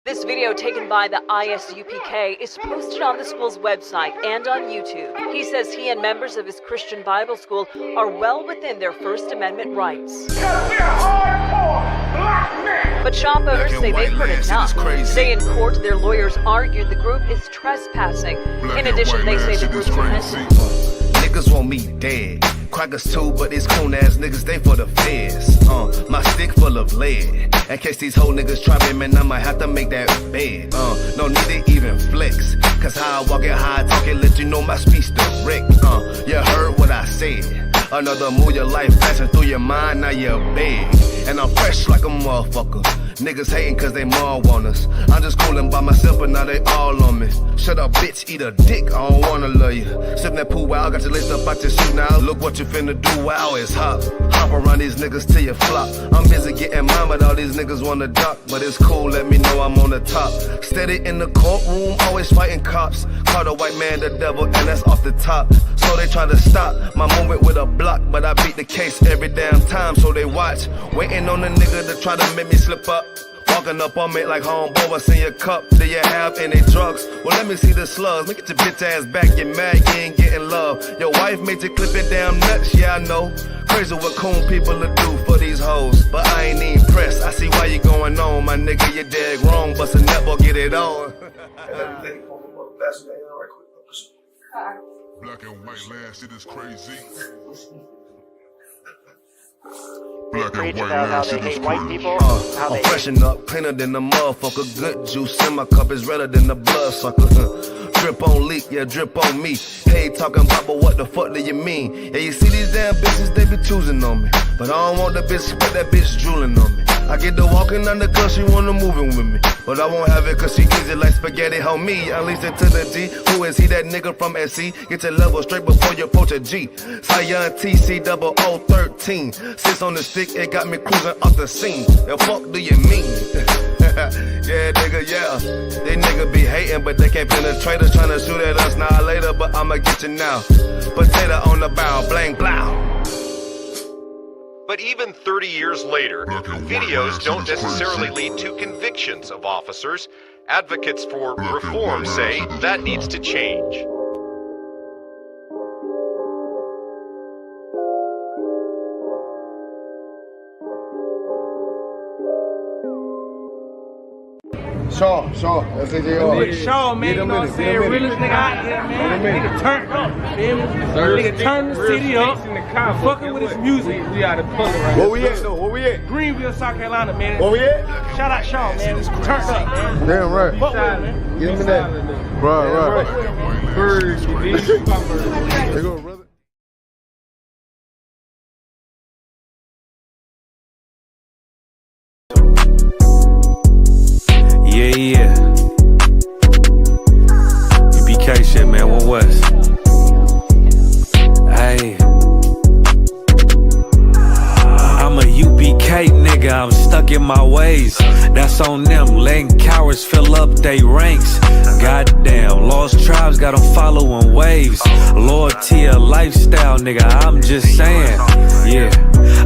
This video taken by the ISUPK is posted on the school's website and on YouTube. He says he and members of his Christian Bible school are well within their First Amendment rights. But shop owners say they've heard enough. Today in court, their lawyers argued the group is trespassing. In addition, they say the group's repentant. Niggas want me dead. Crackers too, but these coon ass niggas, they for the feds. My stick full of lead. In case these whole niggas try me, man, I might have to make that bed. No need to even flex. Cause how I walk it, how I talk it, let you know my speech direct. You heard what I said. Another move, your life passing through your mind, now you're big. And I'm fresh like a motherfucker. Niggas hating cause they more want us. I'm just coolin' by myself, but now they all on me. Shut up, bitch, eat a dick, I don't wanna love you. Sip that pool wow, got your list up out your shoe now. Look what you finna do, wow, it's hot. Hop around these niggas till you flop. I'm busy getting mine, but all these niggas wanna duck. But it's cool, let me know I'm on the top. Steady in the courtroom, always fighting cops. Call the white man the devil, and that's off the top. So they try to stop my movement with a block, but I beat the case every damn time, so they watch. Waiting on the nigga to try to make me slip up. Walking up on me like homeboy, what's in your cup? Do you have any drugs? Well, let me see the slugs. Make it your bitch ass back, get mad, you ain't getting love. Your wife made you clip it damn nuts, yeah I know. Crazy what coon people will do for these hoes, but I ain't even pressed. I see why you going on, my nigga, you dead wrong. Bust a nut, boy, get it on. Black and white land, shit is crazy. Black and white land, shit is crazy. I'm freshen up, cleaner than the motherfucker. Good juice in my cup is redder than the blood sucker. Drip on leak, yeah, drip on me. Hey, talking about, but what the fuck do you mean? Yeah, you see these damn bitches, they be choosing on me. But I don't want the bitch, but that bitch drooling on me. I get the walking under cause she wanna moving with me. But I won't have it cause she easy like spaghetti, homie. Unleash it to the G. Who is he, that nigga from SC? Get your level straight before you approach a G. Cyan TC 0013. Sits on the stick, it got me cruising off the scene. The fuck do you mean? Yeah, nigga, yeah. They nigga be hating, but they can't penetrate us. Trying to shoot at us now later, but I'ma get you now. Potato on the bow, blang, blow. But even 30 years later, videos don't necessarily lead to convictions of officers. Advocates for reform say that needs to change. Shaw, that's it. Shaw, man, you know what I'm saying? Realest nigga out here, man. Nigga turned up, nigga turned the city up, fucking with his music. We out of puzzle right now. Where we at though? Where we at? Greenville, South Carolina, man. Where we at? Shout out Shaw, man. Turned up, man. Damn right. Fuck with it, man. Give me that. Right. Birds, you need to fuck birds. There go, brother. Yeah. UPK shit, man, One West. Hey. I'm a UPK nigga, I'm stuck in my ways. That's on them, letting cowards fill up they ranks. Goddamn, lost tribes got them following waves. Loyalty a lifestyle, nigga, I'm just saying. Yeah,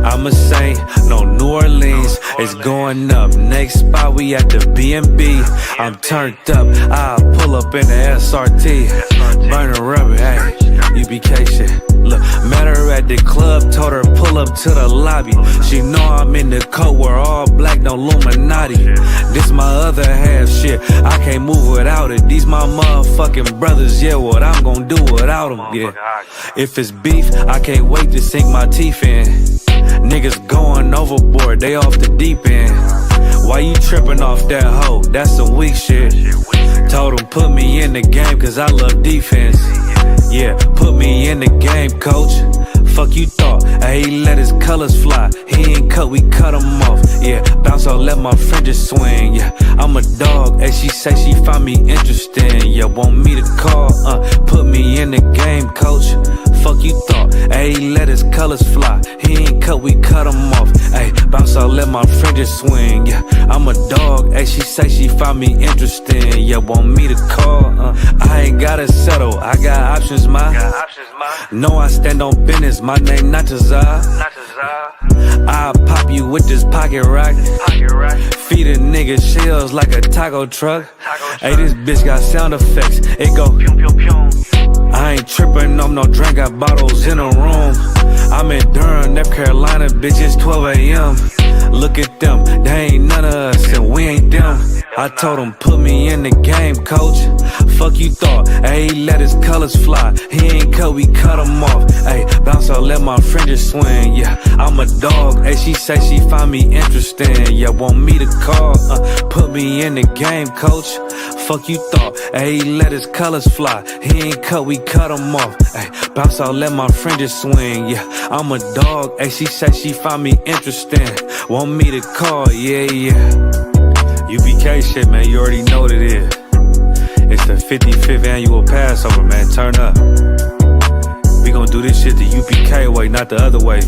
I'm a saint, no New Orleans, it's going up. Next spot, we at the B&B. I'm turned up, I'll pull up in the SRT. Burning rubber, hey, UPK shit. Look, met her at the club, told her pull up to the lobby. She know I'm in the coat, we're all black, no Illuminati. This my other half shit, I can't move without it. These my motherfucking brothers, yeah, what I'm gonna do without them, yeah. If it's beef, I can't wait to sink my teeth in. Niggas going overboard, they off the deep end. Why you tripping off that hoe? That's some weak shit. Told him put me in the game cause I love defense. Yeah, put me in the game, coach. Fuck you thought, he let his colors fly. He ain't cut, we cut him off. Yeah, bounce out, let my fringes swing. Yeah, I'm a dog, and she say she find me interesting. Yeah, want me to call, put me in the game, coach. Fuck you thought, he let his colors fly. He ain't cut, we cut him off. Ay, bounce out, let my fringes swing. Yeah, I'm a dog, and she say she find me interesting. Yeah, want me to call, I ain't gotta settle, I got options, ma. No, I stand on business, my name not Tazar. I'll pop you with this pocket rock. Feed a nigga shells like a taco truck. Hey, this bitch got sound effects. It go pew pew pew. I ain't tripping on no drink, got bottles in a room. I'm in Durham, North Carolina, bitch, it's 12 a.m. Look at them, they ain't none of us, and we ain't them. I told him, put me in the game, coach. Fuck you thought, ayy, let his colors fly. He ain't cut, we cut him off. Ayy, bounce out, let my fringes swing, yeah. I'm a dog, ayy, she say she find me interesting. Yeah, want me to call, put me in the game, coach. Fuck you thought, ayy, let his colors fly. He ain't cut, we cut him off. Ayy, bounce out, let my fringes swing, yeah. I'm a dog, ayy, she say she find me interesting. Want me to call, yeah. UPK shit, man, you already know what it is. It's the 55th annual Passover, man, turn up. We gon' do this shit the UPK way, not the other way.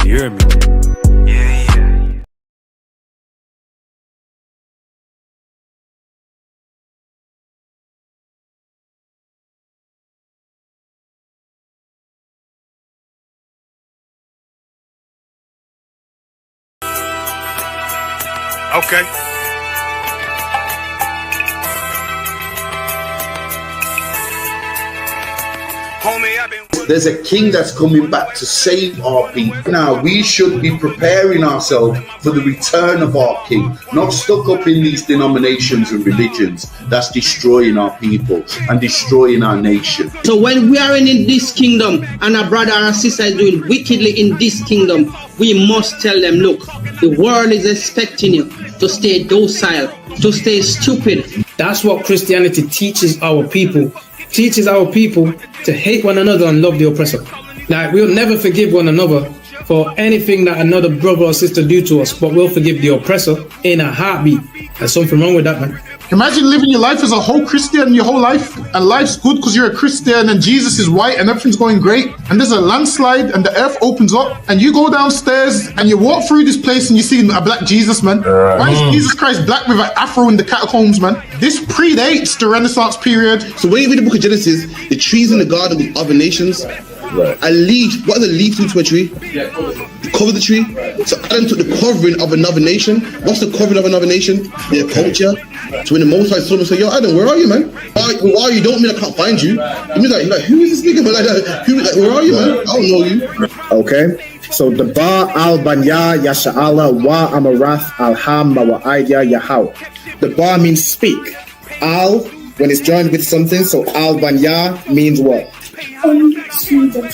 You hear me? Yeah. Okay. There's a king that's coming back to save our people. Now we should be preparing ourselves for the return of our king, not stuck up in these denominations and religions that's destroying our people and destroying our nation. So when we are in this kingdom and our brother or sister is doing wickedly in this kingdom, we must tell them, look, the world is expecting you to stay docile, to stay stupid. That's what Christianity teaches our people. Teaches our people to hate one another and love the oppressor. Like, we'll never forgive one another for anything that another brother or sister do to us, but we'll forgive the oppressor in a heartbeat. There's something wrong with that, man. Imagine living your life as a whole Christian your whole life, and life's good because you're a Christian and Jesus is white and everything's going great, and there's a landslide and the earth opens up and you go downstairs and you walk through this place and you see a black Jesus, man. Why is Jesus Christ black with an afro in the catacombs, man? This predates the Renaissance period. So when you read the book of Genesis, the trees in the garden with other nations, a leaf, what does a leaf do to a tree? Cover the tree. So Adam took the covering of another nation. What's the covering of another nation? Their culture. So when the Most High saw him, say, yo, Adam, where are you, man? Where are you? Don't mean I can't find you. You mean like who is this nigga? But where are you, man? I don't know you. Okay. So the Ba al Banya Yasha'ala wa Amarath al Ham wa Idea Yahweh. The Ba means speak. Al, when it's joined with something, so al Banya means what?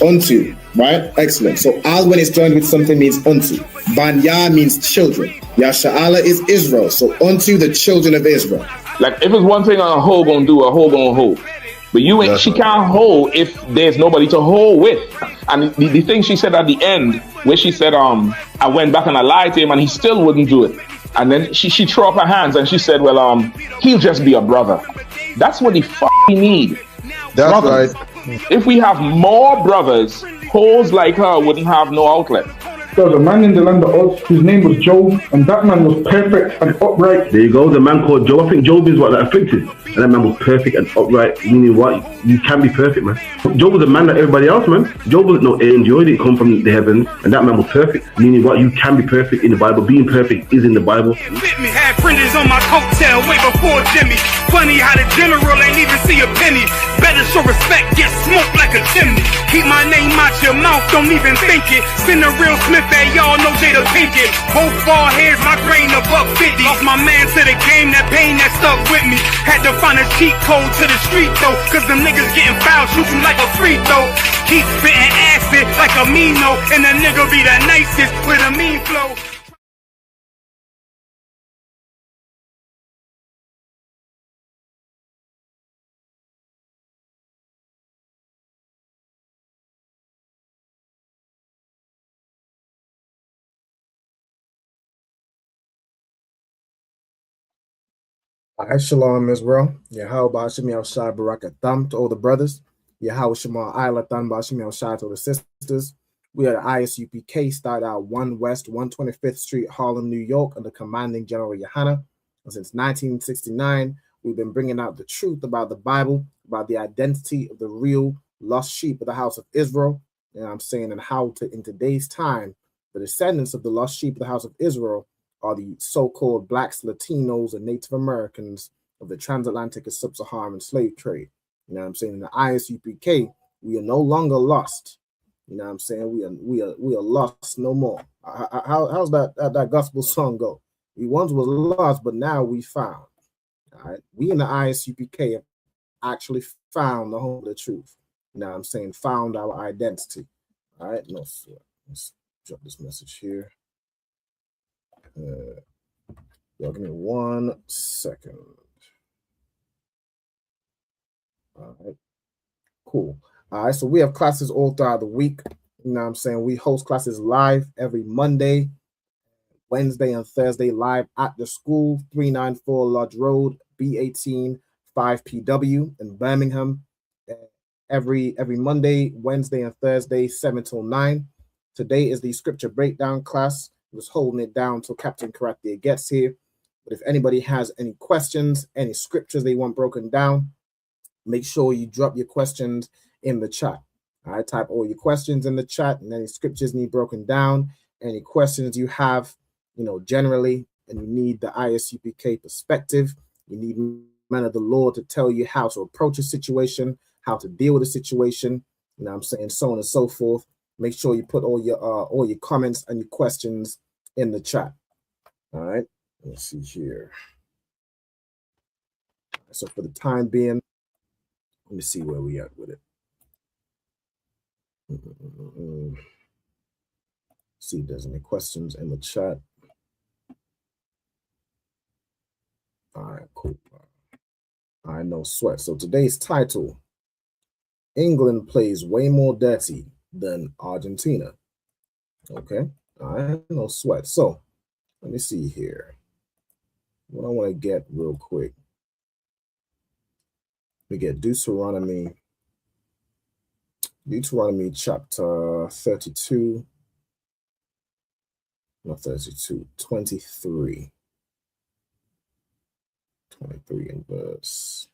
Unto, right? Excellent. So al when it's joined with something means unto. Banya means children. Yasha'ala is Israel. So unto the children of Israel. Like if it's one thing a hoe gonna do, a hoe gonna hold. But you ain't, she can't hold if there's nobody to hold with. And the thing she said at the end, where she said, I went back and I lied to him and he still wouldn't do it. And then she threw up her hands and she said, well, he'll just be a brother. That's what he need. That's brothers. right. If we have more brothers, hoes like her wouldn't have no outlet. There was a man in the land of Oz whose name was Job, and that man was perfect and upright. There you go, the man called Job. I think Job is what that afflicted. And that man was perfect and upright, meaning what? You can be perfect, man. Job was a man like everybody else, man. Job wasn't no angel, he didn't come from the heavens, and that man was perfect, meaning what? You can be perfect in the Bible. Being perfect is in the Bible. Had printers on my coattail way before Jimmy. Funny how the general ain't even see a penny. Better show respect, get smoked like a chimney. Keep my name out your mouth, don't even think it. Send a real Smith at y'all, know Jada Pinkett. Both ball heads, my grain above 50. Lost my man to the game, that pain that stuck with me. Had to find a cheat code to the street though, cause them niggas getting foul, shoot you like a free throw. Keep spitting acid like a Mino, and the nigga be the nicest with a mean flow. Shalom Israel. Yahweh Bashim Shai Barakatham to all the brothers. Yahweh Shema Ilatan Bashim Shai to the sisters. We are the ISUPK, started out 1 West 125th Street, Harlem, New York, under commanding General Yohana. And since 1969, we've been bringing out the truth about the Bible, about the identity of the real lost sheep of the house of Israel. And I'm saying, and how to, in today's time, The descendants of the lost sheep of the house of Israel are the so-called blacks, Latinos, and Native Americans of the transatlantic and sub-Saharan slave trade. You know what I'm saying? In the ISUPK, we are no longer lost. You know what I'm saying? We are lost no more. How's that gospel song go? We once was lost, but now we found. All right. We in the ISUPK have actually found the home of the truth. You know what I'm saying? Found our identity. All right. Let's drop this message here. Y'all give me 1 second. All right. Cool. All right. So we have classes all throughout the week. You know what I'm saying? We host classes live every Monday, Wednesday, and Thursday live at the school, 394 Lodge Road, B18 5PW in Birmingham. Every Monday, Wednesday, and Thursday, 7 till 9. Today is the scripture breakdown class. I was holding it down till Captain Karate gets here. But if anybody has any questions, any scriptures they want broken down, make sure you drop your questions in the chat. All right, type all your questions in the chat, and any scriptures need broken down, any questions you have, generally, and you need the ISUPK perspective. You need men of the Lord to tell you how to approach a situation, how to deal with a situation, you know what I'm saying, so on and so forth. Make sure you put all your comments and your questions in the chat. All right, let's see here. So for the time being, let me see where we at with it. See if there's any questions in the chat. All right, cool. All right, no sweat. So today's title, England plays way more dirty than Argentina. Okay, all right, no sweat. So let me see here. What I want to get real quick. We get Deuteronomy chapter 32. Not 32, 23. 23 in verse.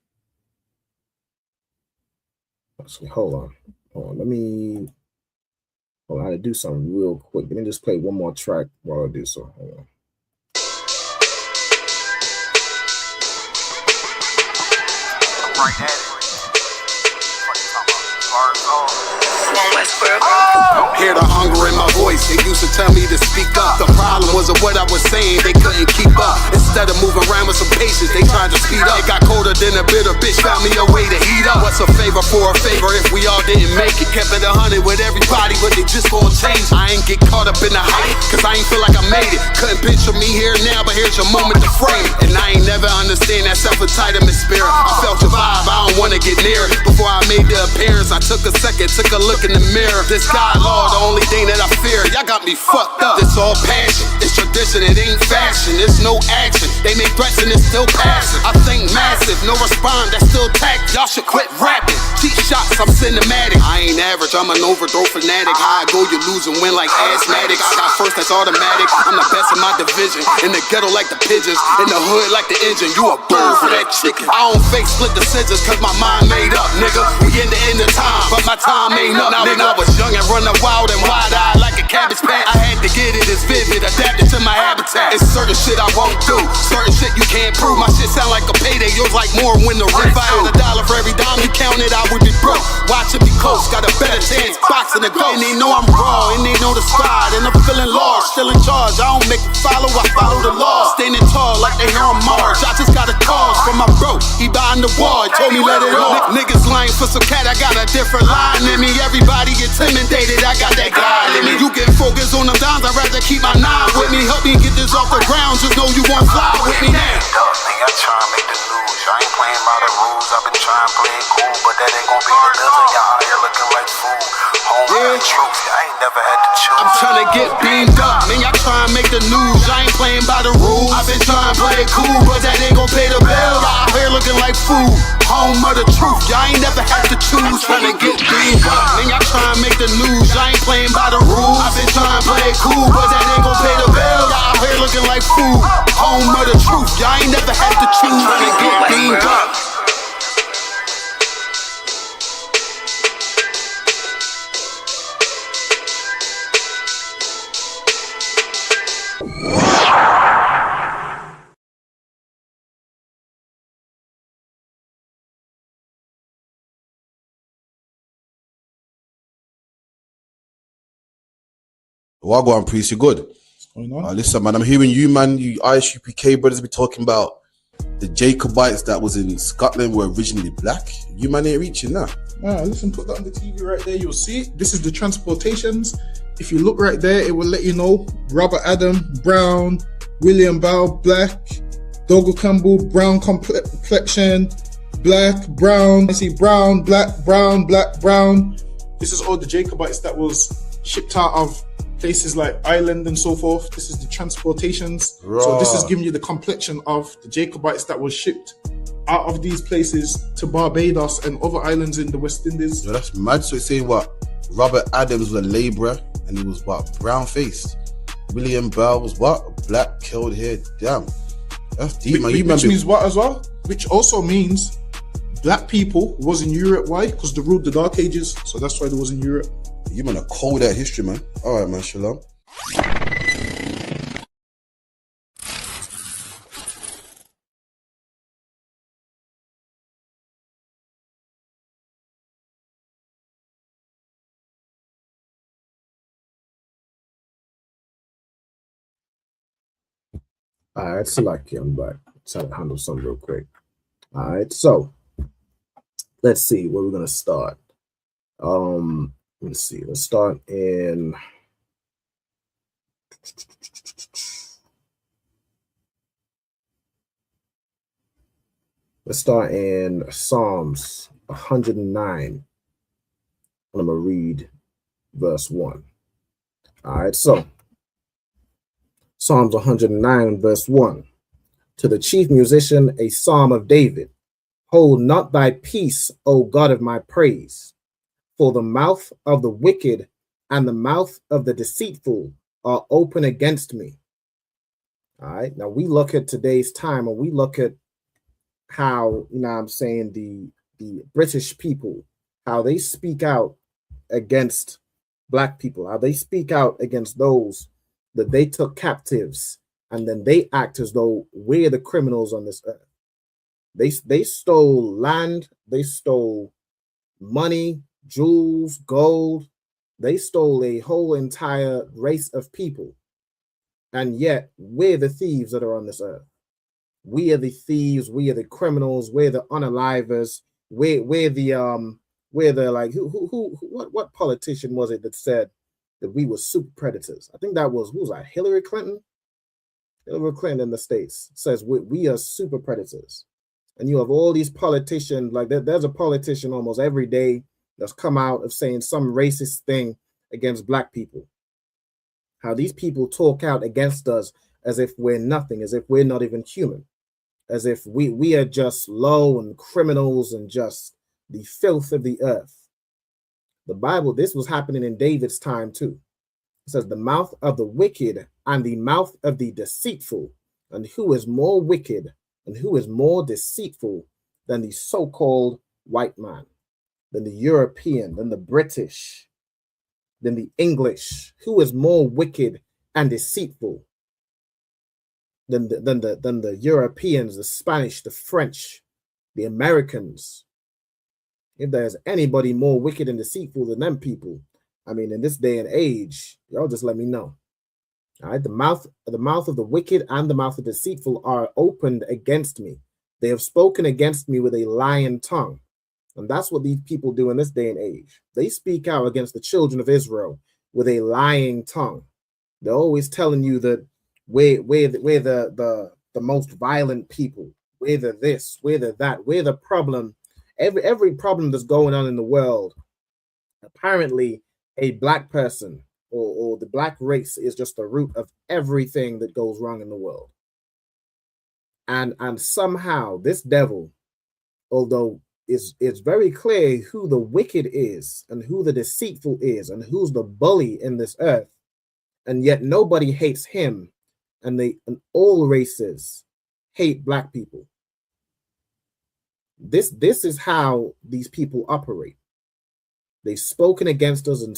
Actually, hold on. I had to do something real quick. Let me just play one more track while I do so. Hold on. Right at it. Hear the hunger in my voice, they used to tell me to speak up. The problem wasn't what I was saying, they couldn't keep up. Instead of moving around with some patience, they tried to speed up. It got colder than a bitter bitch, found me a way to heat up. What's a favor for a favor if we all didn't make it? Kept it 100 with everybody, but they just gon' change. I ain't get caught up in the hype, cause I ain't feel like I made it. Couldn't picture me here now, but here's your moment to frame it. And I ain't never understand that self-entitlement spirit. I felt your vibe, I don't wanna get near it. Before I made the appearance, I took a second, took a look in the mirror. This God, Lord, the only thing that I fear. Y'all got me fucked up. It's all passion, it's tradition, it ain't fashion. It's no action, they make threats and it's still passing. I think massive, no respond, that's still tact. Y'all should quit rapping. Cheap shots, I'm cinematic. I ain't average, I'm an overthrow fanatic. How I go, you lose and win like asthmatic. I got first, that's automatic. I'm the best in my division. In the ghetto like the pigeons, in the hood like the engine. You a bird for that chicken. I don't fake split decisions cause my mind made up, nigga. We in the end of time, but my time ain't up, nigga. I was young and running wild and wide-eyed like a cabbage patch. I had to get it, it's vivid, adapted to my habitat. It's certain shit I won't do, certain shit you can't prove. My shit sound like a payday, yours like more when the rent. If I had $1 for every dime you counted, I would be broke. Watch it be close, got a better chance boxing the ghost. And they know I'm raw, and they know the squad, and I'm feeling lost, still in charge. I don't make a follow, I follow the law. Standing tall like they here on Mars. I just got a call from my bro, he behind the wall, he told me let it off. Niggas lying for some cat, I got a different line in me. Everybody intimidated, I got that guy in me. You get focused on them dimes, I'd rather keep my nine with me. Help me get this off the ground, just know you won't fly with me now. I try to make the news, I ain't playing by the rules. I've been trying to play it cool, but that ain't gon' be the dozen. Y'all out here looking like fool. Home truth, I ain't never had to choose. I'm trying to get beamed up, man, y'all trying to make the news. I ain't playing by the rules. I've been trying to play it cool, but that ain't gon' pay the bill. Y'all out here looking like fool. Home of the truth, y'all ain't never had to choose. Trying to get beamed up, man, y'all trying to make the news. I ain't playing by the rules. I've been trying to play it cool, but that ain't gon' pay the bill. Y'all out here looking like fool. Home of the truth, y'all ain't never had to choose. Trying to get beamed up. Well, I go on, priest. You good? What's going on? Listen, man, I'm hearing you, man. You ISUPK brothers be talking about the Jacobites that was in Scotland were originally black. You man ain't reaching that. Listen, put that on the TV right there. You'll see it. This is the transportations. If you look right there, it will let you know Robert Adam, brown, William Bow, black, Dogo Campbell, brown complexion, black, brown. I see brown, black, brown, black, brown. This is all the Jacobites that was shipped out of places like Ireland and so forth. This is the transportations. Right. So this is giving you the complexion of the Jacobites that was shipped out of these places to Barbados and other islands in the West Indies. Yo, that's mad. So it's saying what? Robert Adams was a labourer and he was what? Brown faced. William Bell was what? Black, curled hair. Damn. That's deep, man. Which means what as well? Which also means black people was in Europe. Why? Because they ruled the Dark Ages. So that's why they was in Europe. You man are cold at history, man. All right, man. Shalom. All right, so like I'm back. Try to handle something real quick. All right, so let's see where we're gonna start. Let's see. Let's start in. Let's start in Psalms 109. And I'm gonna read verse 1. All right, so Psalms 109, verse 1. To the chief musician, a psalm of David. Hold not thy peace, O God of my praise, for the mouth of the wicked and the mouth of the deceitful are open against me. All right, now we look at today's time and we look at how, you know what I'm saying, the British people, how they speak out against black people, how they speak out against those that they took captives, and then they act as though we're the criminals on this earth. They stole land, they stole money, jewels, gold. They stole a whole entire race of people. And yet we're the thieves that are on this earth. We are the thieves, we are the criminals, we're the unalivers, we're the like what politician was it that said that we were super predators? I think that was, who was that? Hillary Clinton? Hillary Clinton in the States says we are super predators. And you have all these politicians, like there's a politician almost every day that's come out of saying some racist thing against black people. How these people talk out against us as if we're nothing, as if we're not even human, as if we are just low and criminals and just the filth of the earth. The Bible, this was happening in David's time too. It says the mouth of the wicked and the mouth of the deceitful, and who is more wicked and who is more deceitful than the so-called white man, than the European, than the British, than the English? Who is more wicked and deceitful than the Europeans, the Spanish, the French, the Americans? If there's anybody more wicked and deceitful than them people, I mean, in this day and age, y'all just let me know. All right, the mouth of the wicked and the mouth of the deceitful are opened against me. They have spoken against me with a lying tongue. And that's what these people do in this day and age. They speak out against the children of Israel with a lying tongue. They're always telling you that we're the most violent people. We're the this, we're the that, we're the problem. Every problem that's going on in the world, apparently a black person or the black race is just the root of everything that goes wrong in the world. And somehow this devil, although it's very clear who the wicked is and who the deceitful is and who's the bully in this earth, and yet nobody hates him, and all races hate black people. This is how these people operate. They've spoken against us and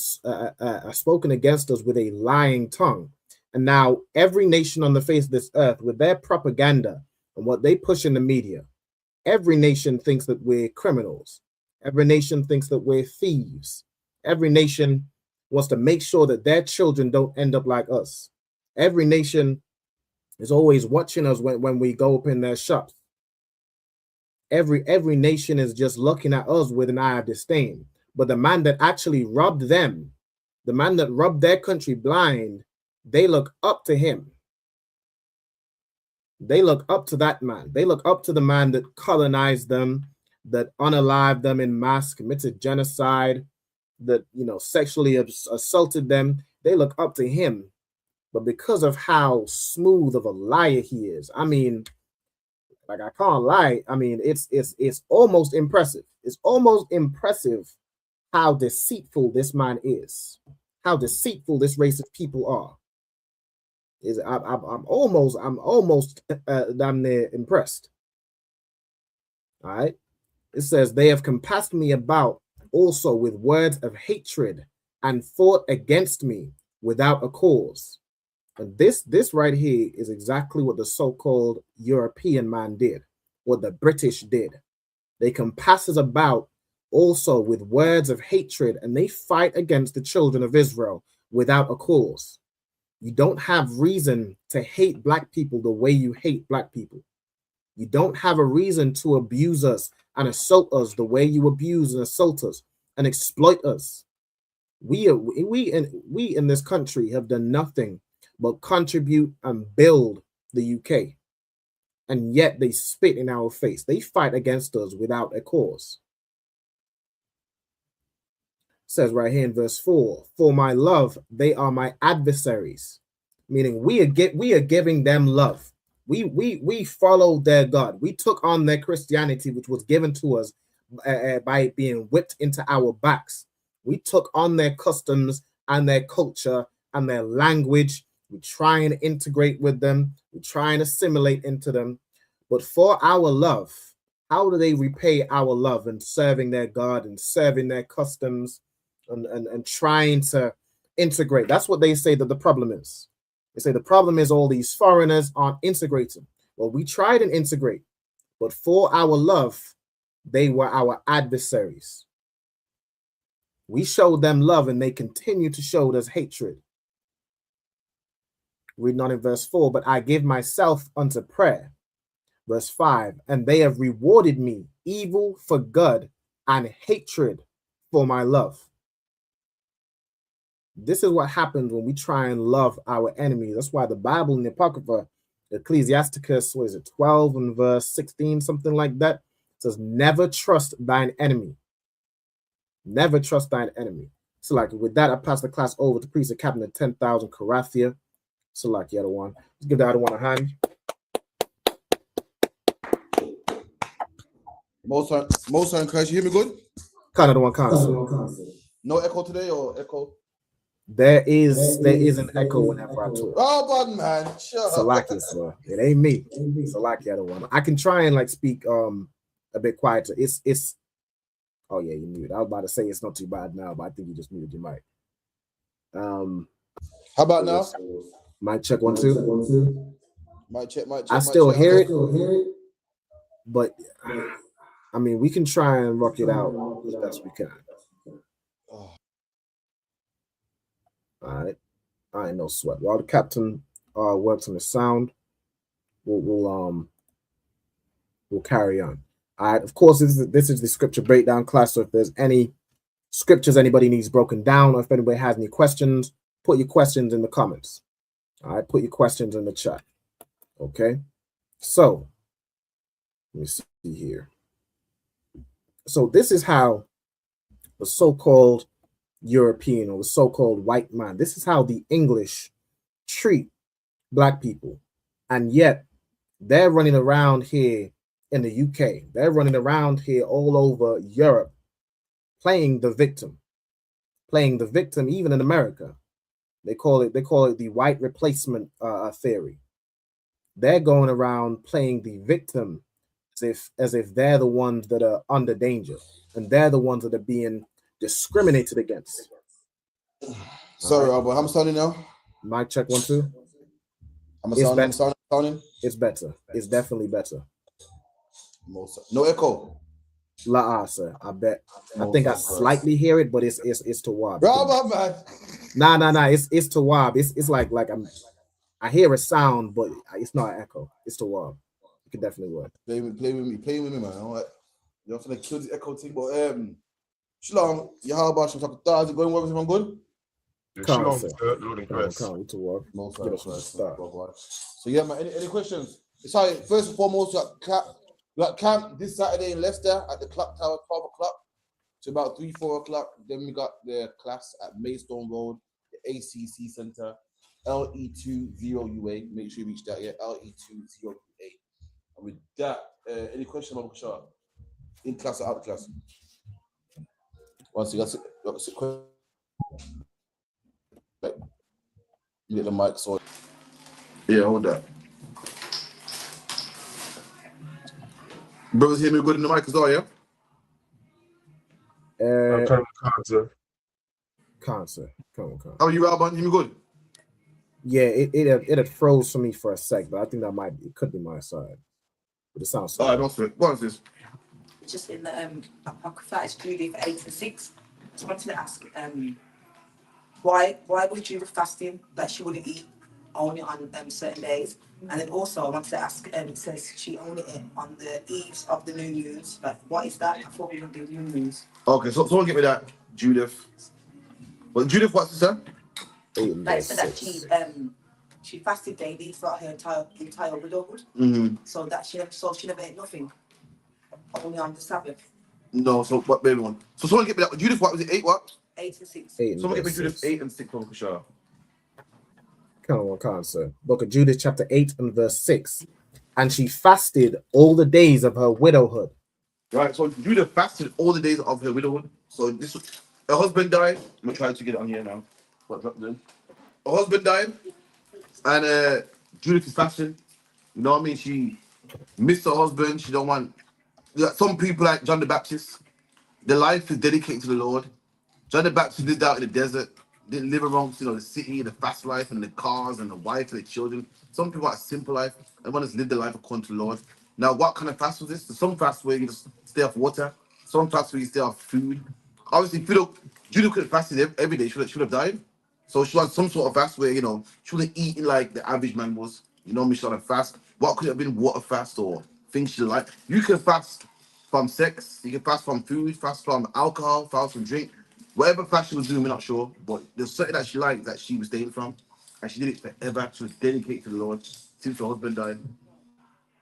spoken against us with a lying tongue. And now every nation on the face of this earth, with their propaganda and what they push in the media, every nation thinks that we're criminals. Every nation thinks that we're thieves. Every nation wants to make sure that their children don't end up like us. Every nation is always watching us when we go up in their shops. Every nation is just looking at us with an eye of disdain. But the man that actually robbed them, the man that robbed their country blind, they look up to him. They look up to that man. They look up to the man that colonized them, that unalived them in mass, committed genocide, that, you know, sexually assaulted them. They look up to him. But because of how smooth of a liar he is, I mean, like, I can't lie. I mean, it's almost impressive. It's almost impressive how deceitful this man is, how deceitful this race of people are. I'm almost damn near impressed. All right. It says, they have compassed me about also with words of hatred and fought against me without a cause. And this right here is exactly what the so-called European man did, what the British did. They compass us about also with words of hatred, and they fight against the children of Israel without a cause. You don't have reason to hate black people the way you hate black people. You don't have a reason to abuse us and assault us the way you abuse and assault us and exploit us. We in this country have done nothing but contribute and build the UK. And yet they spit in our face. They fight against us without a cause. It says right here in verse 4, for my love, they are my adversaries. Meaning we are giving them love. We followed their God. We took on their Christianity, which was given to us by being whipped into our backs. We took on their customs and their culture and their language. We try and integrate with them. We try and assimilate into them. But for our love, how do they repay our love and serving their God and serving their customs and trying to integrate? That's what they say that the problem is. They say the problem is all these foreigners aren't integrating. Well, we tried and integrate, but for our love, they were our adversaries. We showed them love and they continue to show us hatred. Reading on in verse 4, but I give myself unto prayer. Verse 5, and they have rewarded me evil for good and hatred for my love. This is what happens when we try and love our enemies. That's why the Bible in the Apocrypha, Ecclesiasticus, 12 and verse 16, something like that, says, never trust thine enemy. Never trust thine enemy. So like with that, I pass the class over to Priest of Captain of 10,000 Karathia. So like the other one. Let's give the other one a hand. Most on Christ, you hear me good? Kind of the one, kind of. No echo today or echo? There is an echo whenever I talk. Oh, bad man. Sure. Salakia, sir. It ain't me. Salakia, the one. I can try and like speak a bit quieter. It's oh yeah, you muted. I was about to say it's not too bad now, but I think you just muted your mic. How about now? Mic check 1 2. Mic check. I still hear it, but I mean we can try and rock it out as best we can. All right, no sweat. While the captain works on the sound, we'll carry on. All right, of course, this is the scripture breakdown class. So if there's any scriptures anybody needs broken down, or if anybody has any questions, put your questions in the comments. All right, put your questions in the chat. Okay, so let me see here. So this is how the so-called European or the so-called white man, this is how the English treat black people. And yet they're running around here in the UK. They're running around here all over Europe playing the victim even in America. They call it the white replacement theory. They're going around playing the victim as if they're the ones that are under danger and they're the ones that are being discriminated against. Sorry, Albert. I'm sounding now. Mic check 1 2. I'm sounding. It's better. It's definitely better. No echo. Sir. I bet. I think I slightly hear it, but it's Tawab. Bravo, man. Nah. It's Tawab. It's like I hear a sound, but it's not an echo. It's Tawab. You can definitely work. Play with me, man. All right. You're finna kill the echo thing, but Shalom, how about you? Is it going well? Everyone good? Can't, sir. Lord and grace. Can't to work. Get us from the start. So yeah, man. Any questions? Sorry, first and foremost, we got camp this Saturday in Leicester at the Clock Tower, 12 o'clock to about 3-4 o'clock. Then we got the class at Maidstone Road, the ACC Centre, LE20UA. Make sure you reach that. Yeah, LE20UA. And with that, any questions about Bashar? In class or out of class? Once you got a question. You get the mic, so yeah, hold that. Brothers hear me good in the mic as well, yeah? Can't, sir. Come on. How are you, Alban? Hear me good? Yeah, it had froze for me for a sec, but I think it could be my side. But it sounds so. All right, that's it. What is this? Just in the Apocrypha, it's Judy for 8 and 6. Just wanted to ask, why was Judith fasting that she wouldn't eat only on certain days? And then also I wanted to ask, it says she only ate on the eves of the new moons. Like, what is that? I thought we would do new moons. Okay, so someone get me that, Judith. Well, Judith, what's this, sir? Like, so that she fasted daily throughout her entire widowhood. Mm-hmm. So that she never ate nothing, only on the Sabbath. No, so what, baby one? So someone get me that. Judith, what was it? 8 what? 8 and 6. Someone get me Judith 8 and 6 from Kushar. Come on, sir. Book of Judith, chapter 8 and verse 6. And she fasted all the days of her widowhood. Right, so Judith fasted all the days of her widowhood. So this, her husband died. I'm trying to get it on here now. What's happening? Her husband died, and Judith is fasting. You know what I mean? She missed her husband. She don't want. Some people like John the Baptist, their life is dedicated to the Lord. John the Baptist lived out in the desert, didn't live around the city, the fast life, and the cars, and the wife, and the children. Some people have a simple life, and want to live their life according to the Lord. Now, what kind of fast was this? Some fast where you just stay off water. Some fast where you stay off food. Obviously, Judith could have fasted every day. She would have died. So she was some sort of fast where, she wasn't eating like the average man was. You know what I mean? She on a fast. What could it have been? Water fast or things she like? You can fast from sex. You can fast from food, fast from alcohol, fast from drink. Whatever fast she was doing, we're not sure. But there's something that she liked that she was staying from. And she did it forever. She was dedicated to the Lord since her husband died.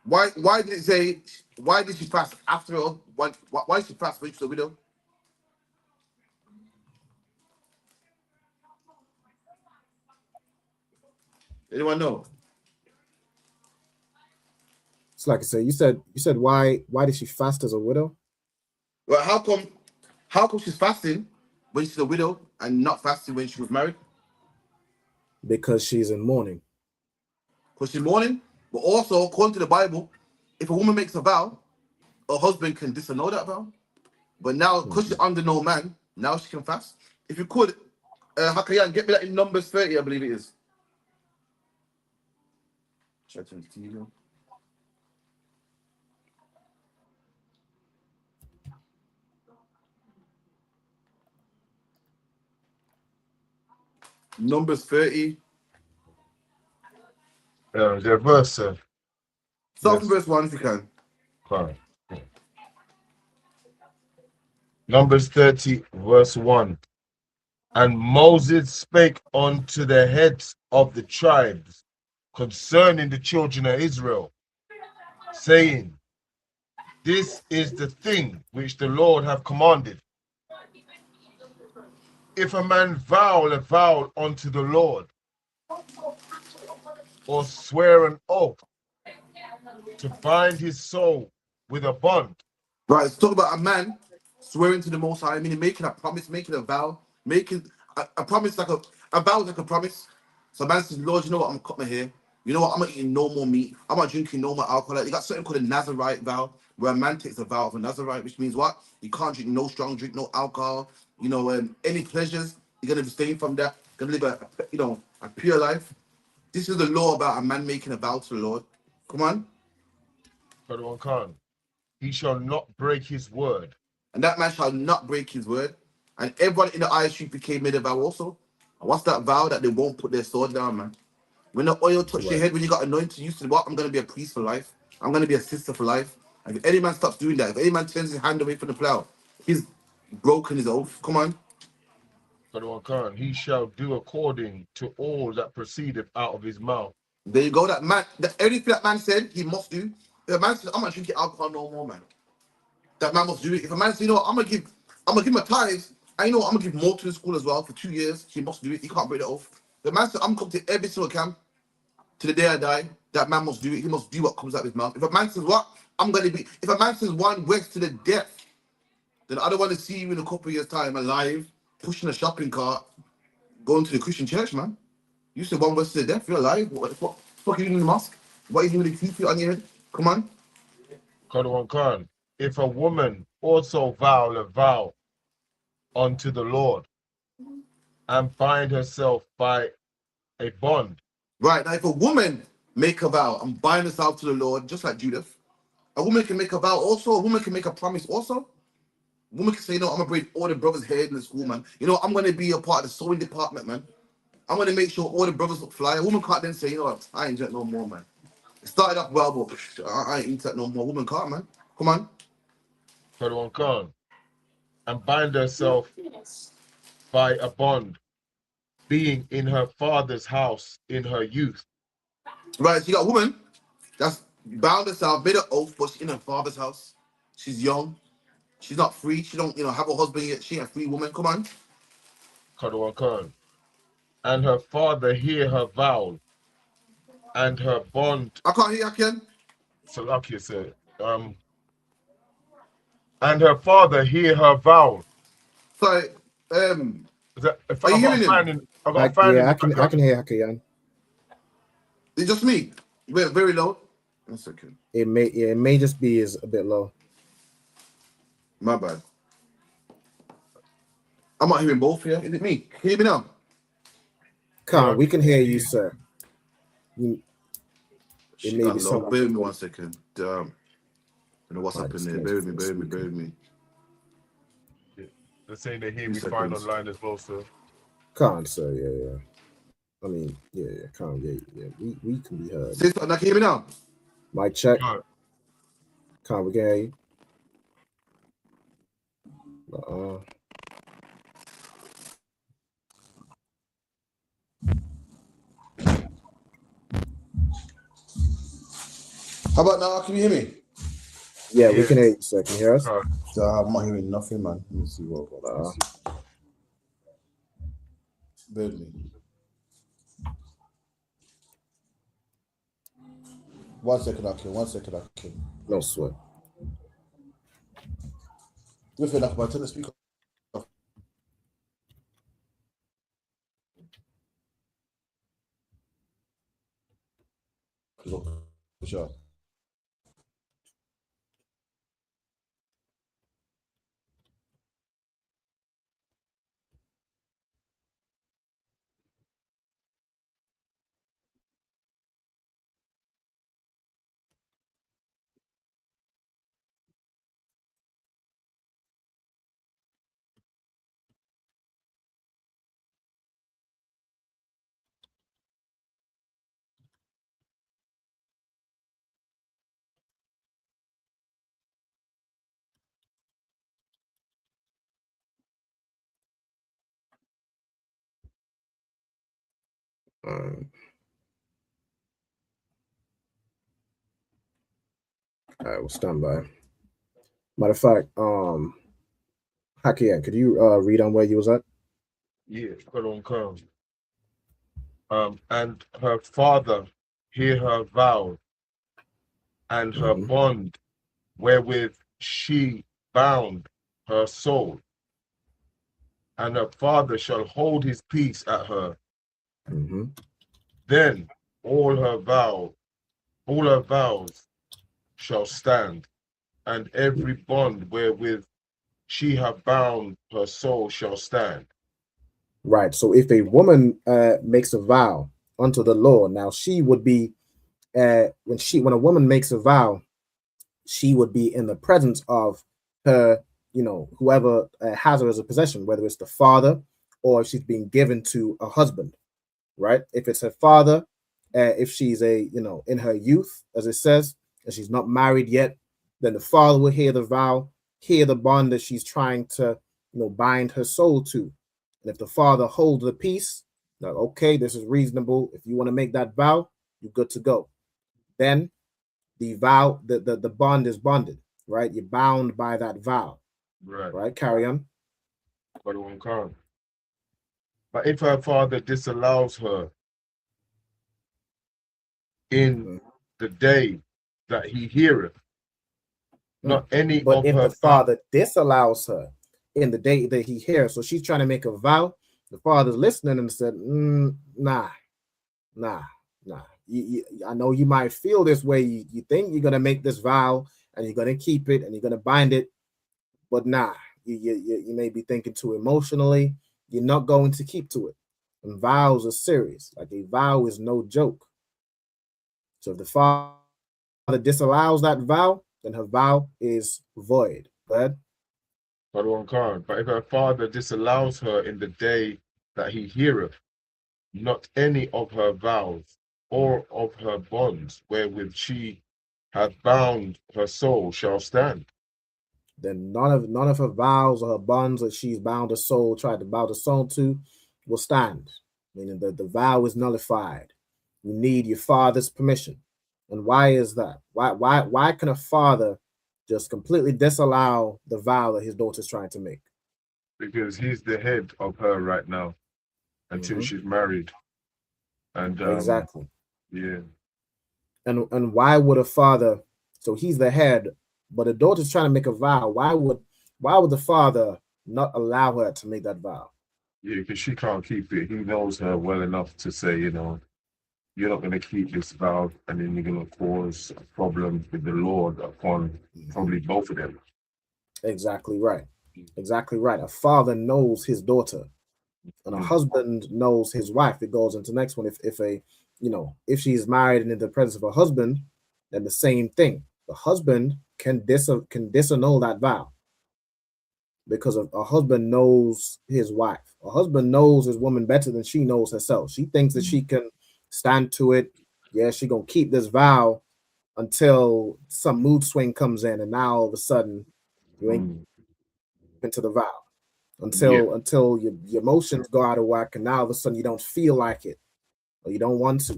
Why did it say, why did she fast after her? Why did she fast when she was a widow? Anyone know? It's like I said, you said why did she fast as a widow? Well, how come she's fasting when she's a widow and not fasting when she was married? Because she's in mourning. Because she's mourning, but also according to the Bible, if a woman makes a vow, her husband can disannul that vow. But now, because she's under no man, now she can fast. If you could, Hakayan, get me that in Numbers 30, I believe it is. Try to turn the TV on. Numbers 30. The verse, sir. Start from verse 1 if you can. Fine. Numbers 30, verse 1. And Moses spake unto the heads of the tribes concerning the children of Israel, saying, This is the thing which the Lord hath commanded. If a man vow a vow unto the Lord, or swear an oath to bind his soul with a bond. Right, let's talk about a man swearing to the Most High, meaning making a promise, making a vow, making a promise like a vow is like a promise. So a man says, Lord, you know what, I'm cutting my hair. You know what, I'm not eating no more meat. I'm not drinking no more alcohol. You got something called a Nazarite vow, where a man takes a vow of a Nazarite, which means what? You can't drink no strong drink, no alcohol, any pleasures. You're going to abstain from that. You're going to live a pure life. This is the law about a man making a vow to the Lord. Come on. Brother Khan. He shall not break his word. And that man shall not break his word. And everyone in the ISUPK made a vow also. And what's that vow? That they won't put their sword down, man. When the oil touch your head, when you got anointed, you said, what? I'm going to be a priest for life. I'm going to be a sister for life. And if any man stops doing that, if any man turns his hand away from the plow, he's broken his oath. Come on. He shall do according to all that proceedeth out of his mouth. There you go. That man, everything that man said, he must do. If a man says, I'm not drinking alcohol no more, man. That man must do it. If a man says, you know what, I'm gonna give my tithes, and you know what, I'm gonna give more to the school as well for 2 years, he must do it. He can't break the oath. The man said, I'm coming to every single camp to the day I die. That man must do it. He must do what comes out of his mouth. If a man says what, if a man says one works to the death, then I don't want to see you in a couple of years' time alive, pushing a shopping cart, going to the Christian church, man. You said one works to the death, you're alive. What the fuck are you doing in the mosque? What are you doing with the teeth on your head? Come on. If a woman also vow a vow unto the Lord and bind herself by a bond. Right, now if a woman make a vow and bind herself to the Lord, just like Judith, a woman can make a vow also, a woman can make a promise also. A woman can say, you know, I'm gonna braid all the brothers' hair in the school, man. You know, I'm gonna be a part of the sewing department, man. I'm gonna make sure all the brothers look fly. A woman can't then say, you know what, I ain't drink no more, man. It started off well, but I ain't eat that no more. A woman can't, man. Come on. And bind herself by a bond, being in her father's house in her youth. Right, so you got a woman that's bound herself, made an oath, but she's in her father's house. She's young. She's not free. She don't, have a husband yet. She ain't a free woman. Come on. And her father hear her vow, and her bond. I can't hear you, Ken. So like you said, and her father hear her vow. Sorry, if are you hearing him? I can hear Akian. It's just me. We're very low. 1 second. It may just be a bit low. My bad. I'm not hearing both here. Is it me? Can you hear me now? We can hear you, sir. It may be low. Bear with me 1 second. I don't know what's happening there. Bear with me. They're saying they hear me fine online as well, sir. Sir, yeah. I mean, yeah, we can be heard. Sister, can you hear me now? Mic check. We can hear you. How about now? Can you hear me? Yeah, we can hear you, sir. Can you hear us? I'm not hearing nothing, man. Let me see what. Bear with me. 1 second, Akin. 1 second, Akin. No sweat. With it, Akin, turn the speaker off. Sure. All right, we'll stand by. Matter of fact, Hakian, could you read on where you was at? Yeah, and her father hear her vow, and her bond wherewith she bound her soul, and her father shall hold his peace at her. Then all her vows shall stand, and every bond wherewith she hath bound her soul shall stand. Right. So if a woman makes a vow unto the Lord, now she would be when a woman makes a vow, she would be in the presence of her, whoever has her as a possession, whether it's the father or if she's being given to a husband, right? If it's her father, if she's in her youth, as it says, and she's not married yet, then the father will hear the vow, hear the bond that she's trying to, bind her soul to. And if the father holds the peace, like, okay, this is reasonable. If you want to make that vow, you're good to go. Then the vow, the bond is bonded, right? You're bound by that vow. Right? Carry on. But if her father disallows her in the day that he heareth, not any but of if her the father disallows her in the day that he hears, so she's trying to make a vow, the father's listening and said, nah. I know you might feel this way. You think you're gonna make this vow and you're gonna keep it and you're gonna bind it, but nah, you may be thinking too emotionally. You're not going to keep to it. And vows are serious. Like a vow is no joke. So if the father disallows that vow, then her vow is void. Go ahead. But if her father disallows her in the day that he heareth, not any of her vows or of her bonds wherewith she hath bound her soul shall stand. Then none of her vows or her bonds that she's bound her soul, tried to bound her soul to, will stand. Meaning that the vow is nullified. You need your father's permission. And why is that? Why can a father just completely disallow the vow that his daughter's trying to make? Because he's the head of her right now until she's married. And exactly. Yeah. And why would a father, so he's the head, but the daughter's trying to make a vow. Why would the father not allow her to make that vow? Yeah, because she can't keep it. He knows her well enough to say, you're not going to keep this vow, and then you're going to cause a problem with the Lord upon probably both of them. Exactly right. Exactly right. A father knows his daughter, and a husband knows his wife. It goes into the next one. If she's married and in the presence of her husband, then the same thing. The husband can disannul that vow because a husband knows his wife. A husband knows his woman better than she knows herself. She thinks that she can stand to it. Yeah, she gonna keep this vow until some mood swing comes in, and now all of a sudden you ain't into the vow until your emotions go out of whack, and now all of a sudden you don't feel like it or you don't want to.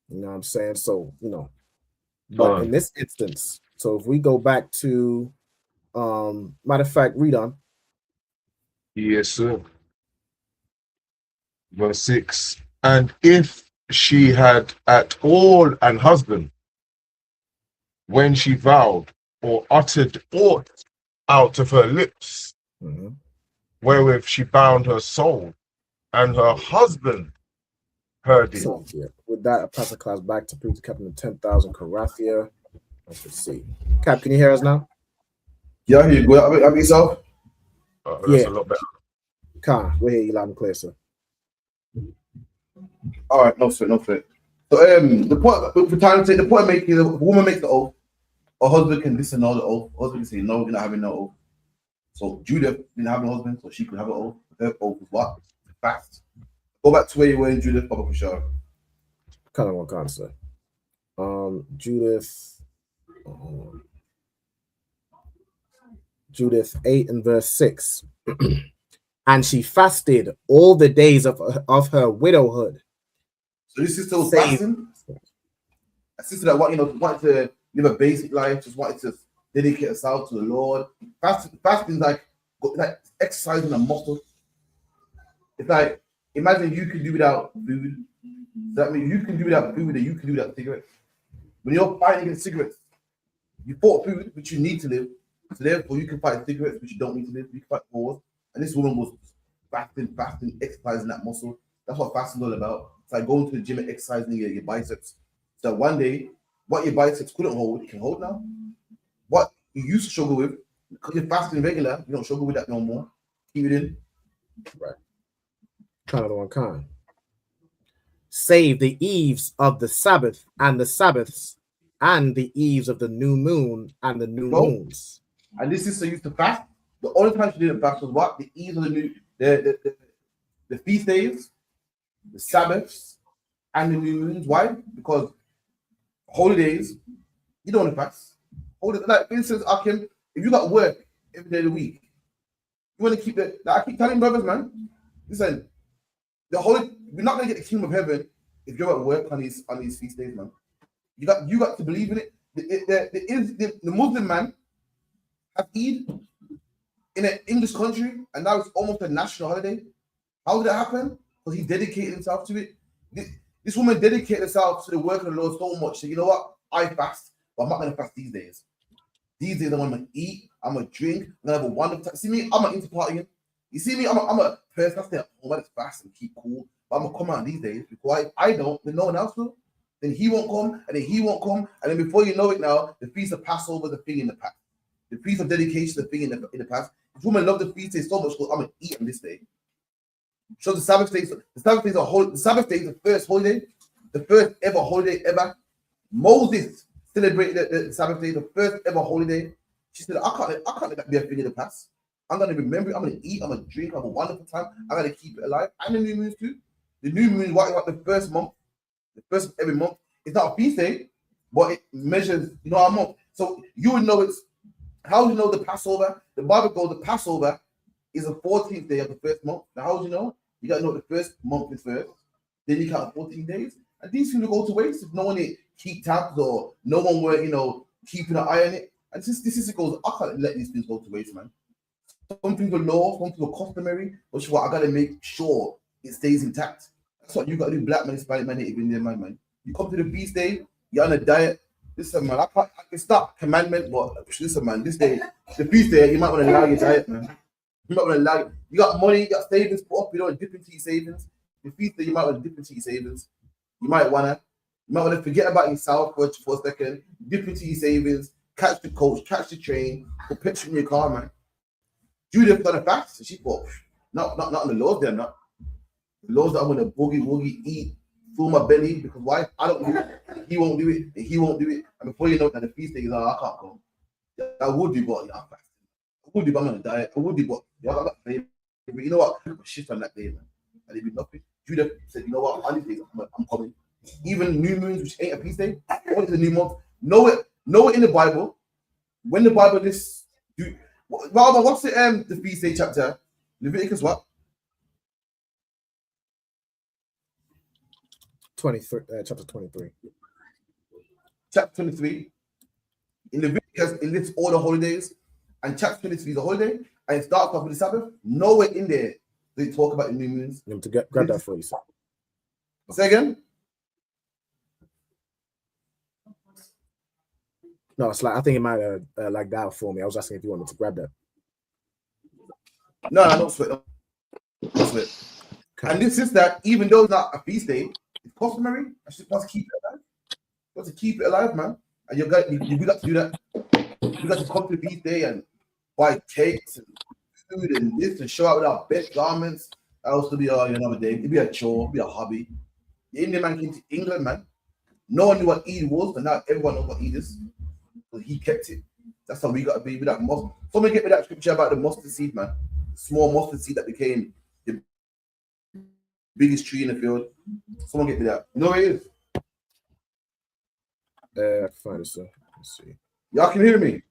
You know what I'm saying? So, but in this instance, so if we go back to matter of fact, read on. Yes, sir. Verse 6. And if she had at all an husband, when she vowed or uttered aught out of her lips, wherewith she bound her soul, and her husband heard it. So, yeah, with that, I pass the class back to Preacher Captain of 10,000 Karathia. Let's see. Cap, can you hear us now? Yeah, I hear you. Go ahead, yourself. That's a lot better. Khan, we hear you loud and clear, sir. All right, no sweat. So the point for time to take the point making, the woman makes the oath, her husband can disannul the oath. Husband can say no, you're not having no oath. So Judith didn't have no husband, so she could have an oath. Her oath was what? Fast. Go back to where you were in Judith, Papa Kushar. Kind of one concept. Judith 8 and verse 6. And she fasted all the days of her widowhood. So this sister was fasting? A sister that wanted to live a basic life, just wanted to dedicate herself to the Lord. Fasting is like exercising a muscle. It's like, imagine you could do without food. That means you can do without food and you can do without cigarettes. When you're fighting against cigarettes, you fought food, which you need to live. So therefore, you can fight cigarettes, which you don't need to live. You can fight wars. And this woman was fasting, exercising that muscle. That's what fasting is all about. It's like going to the gym and exercising your biceps. So one day, what your biceps couldn't hold, it can hold now. What you used to struggle with, because you're fasting regular, you don't struggle with that no more. Keep it in. Right. Kind of the one save the eves of the Sabbath and the Sabbaths and the eves of the new moon and the new moons. And this sister used to fast. The only time she didn't fast was what? The eves of the new, the feast days, the Sabbaths, and the new moons. Why? Because holidays, you don't want to fast. Like for instance, Akim, if you got work every day of the week, you want to keep it. Like I keep telling brothers, man, listen, we're not gonna get the kingdom of heaven if you're at work on these feast days, man. You got to believe in it. The Muslim man have Eid in an English country, and now it's almost a national holiday. How did that happen? Because he dedicated himself to it. This woman dedicated herself to the work of the Lord so much. So you know what? I fast, but I'm not gonna fast these days. These days I'm gonna eat, I'm gonna drink, I'm gonna have a wonderful time. See me, I'm not into partying. You see me, I'm a person that's there. Oh, let's fast and keep cool. But I'm gonna come out these days because I don't, then no one else will. Then he won't come, and then he won't come, and then before you know it now, the feast of Passover, the thing in the past. The feast of dedication, the thing in the past. This woman loved the feast day so much because I'm gonna eat on this day. So the Sabbath days, the Sabbath days are the Sabbath day is the first holiday, the first ever holiday ever. Moses celebrated the Sabbath day, the first ever holiday. She said, I can't let that be a thing in the past. I'm gonna remember it, I'm gonna eat, I'm gonna drink, have a wonderful time, I'm gonna keep it alive. And the new moons too. The new moon, what the first month, the first of every month. It's not a feast day, but it measures, a month. So you would know it's how do you know the Passover? The Bible goes, the Passover is the 14th day of the first month. Now, how do you know? You got to know the first month is first. Then you count 14 days. And these things will go to waste if no one keep tabs or no one were, keeping an eye on it. And this goes, I can't let these things go to waste, man. Some things are law, some things are customary, which is what I got to make sure it stays intact. That's what you got to do, black man, Hispanic man, Native Indian man. You come to the feast day, you're on a diet. Listen, man, it's not commandment, but listen, man, this day, the feast day, you might want to allow your diet, man. You might want to allow. You got money, you got savings put up, you don't dip into your savings. The feast day, you might want to dip into your savings. You might want to forget about yourself for a second, dip into your savings, catch the coach, catch the train, put petrol in your car, man. Judith done a fast, and she thought, not on the Lord's there, not. The Lord's that I'm gonna boogie, eat, fill my belly, because why? I don't do it, he won't do it, and he won't do it. And before you know that the feast day is I can't go. I would do, but I'm fasting. I would do, but I'm on a diet. I would do, but I got favorite. You know what? I put shit on that day, man. And it'd be nothing. Judith said, you know what? On these days, I'm coming. Even new moons, which ain't a feast day, what is the new month? Know it in the Bible. When the Bible lists, what's the feast day chapter? Leviticus what? 23, chapter 23. Chapter 23. In Leviticus, it lists all the holidays, and chapter 23 is a holiday, and it starts off with the Sabbath. Nowhere in there they talk about the new moons. You have to grab that for you, sir. Say again? No, it's like I think it might like that for me. I was asking if you wanted to grab that. No, don't sweat. Don't sweat. Okay. And this is that even though it's not a feast day, it's customary. I should just keep it alive. You got to keep it alive, man. And you got to do that. You got to come to the feast day and buy cakes and food and this and show up with our best garments. That was to be another day. It'd be a chore, it'd be a hobby. The Indian man came to England, man. No one knew what Eid was, but now everyone knows what Eid is. But he kept it. That's how we got to be with that mustard. Someone get me that scripture about the mustard seed, man. Small mustard seed that became the biggest tree in the field. Someone get me that. You know where it is? I can find it, sir. Let's see. Y'all can hear me?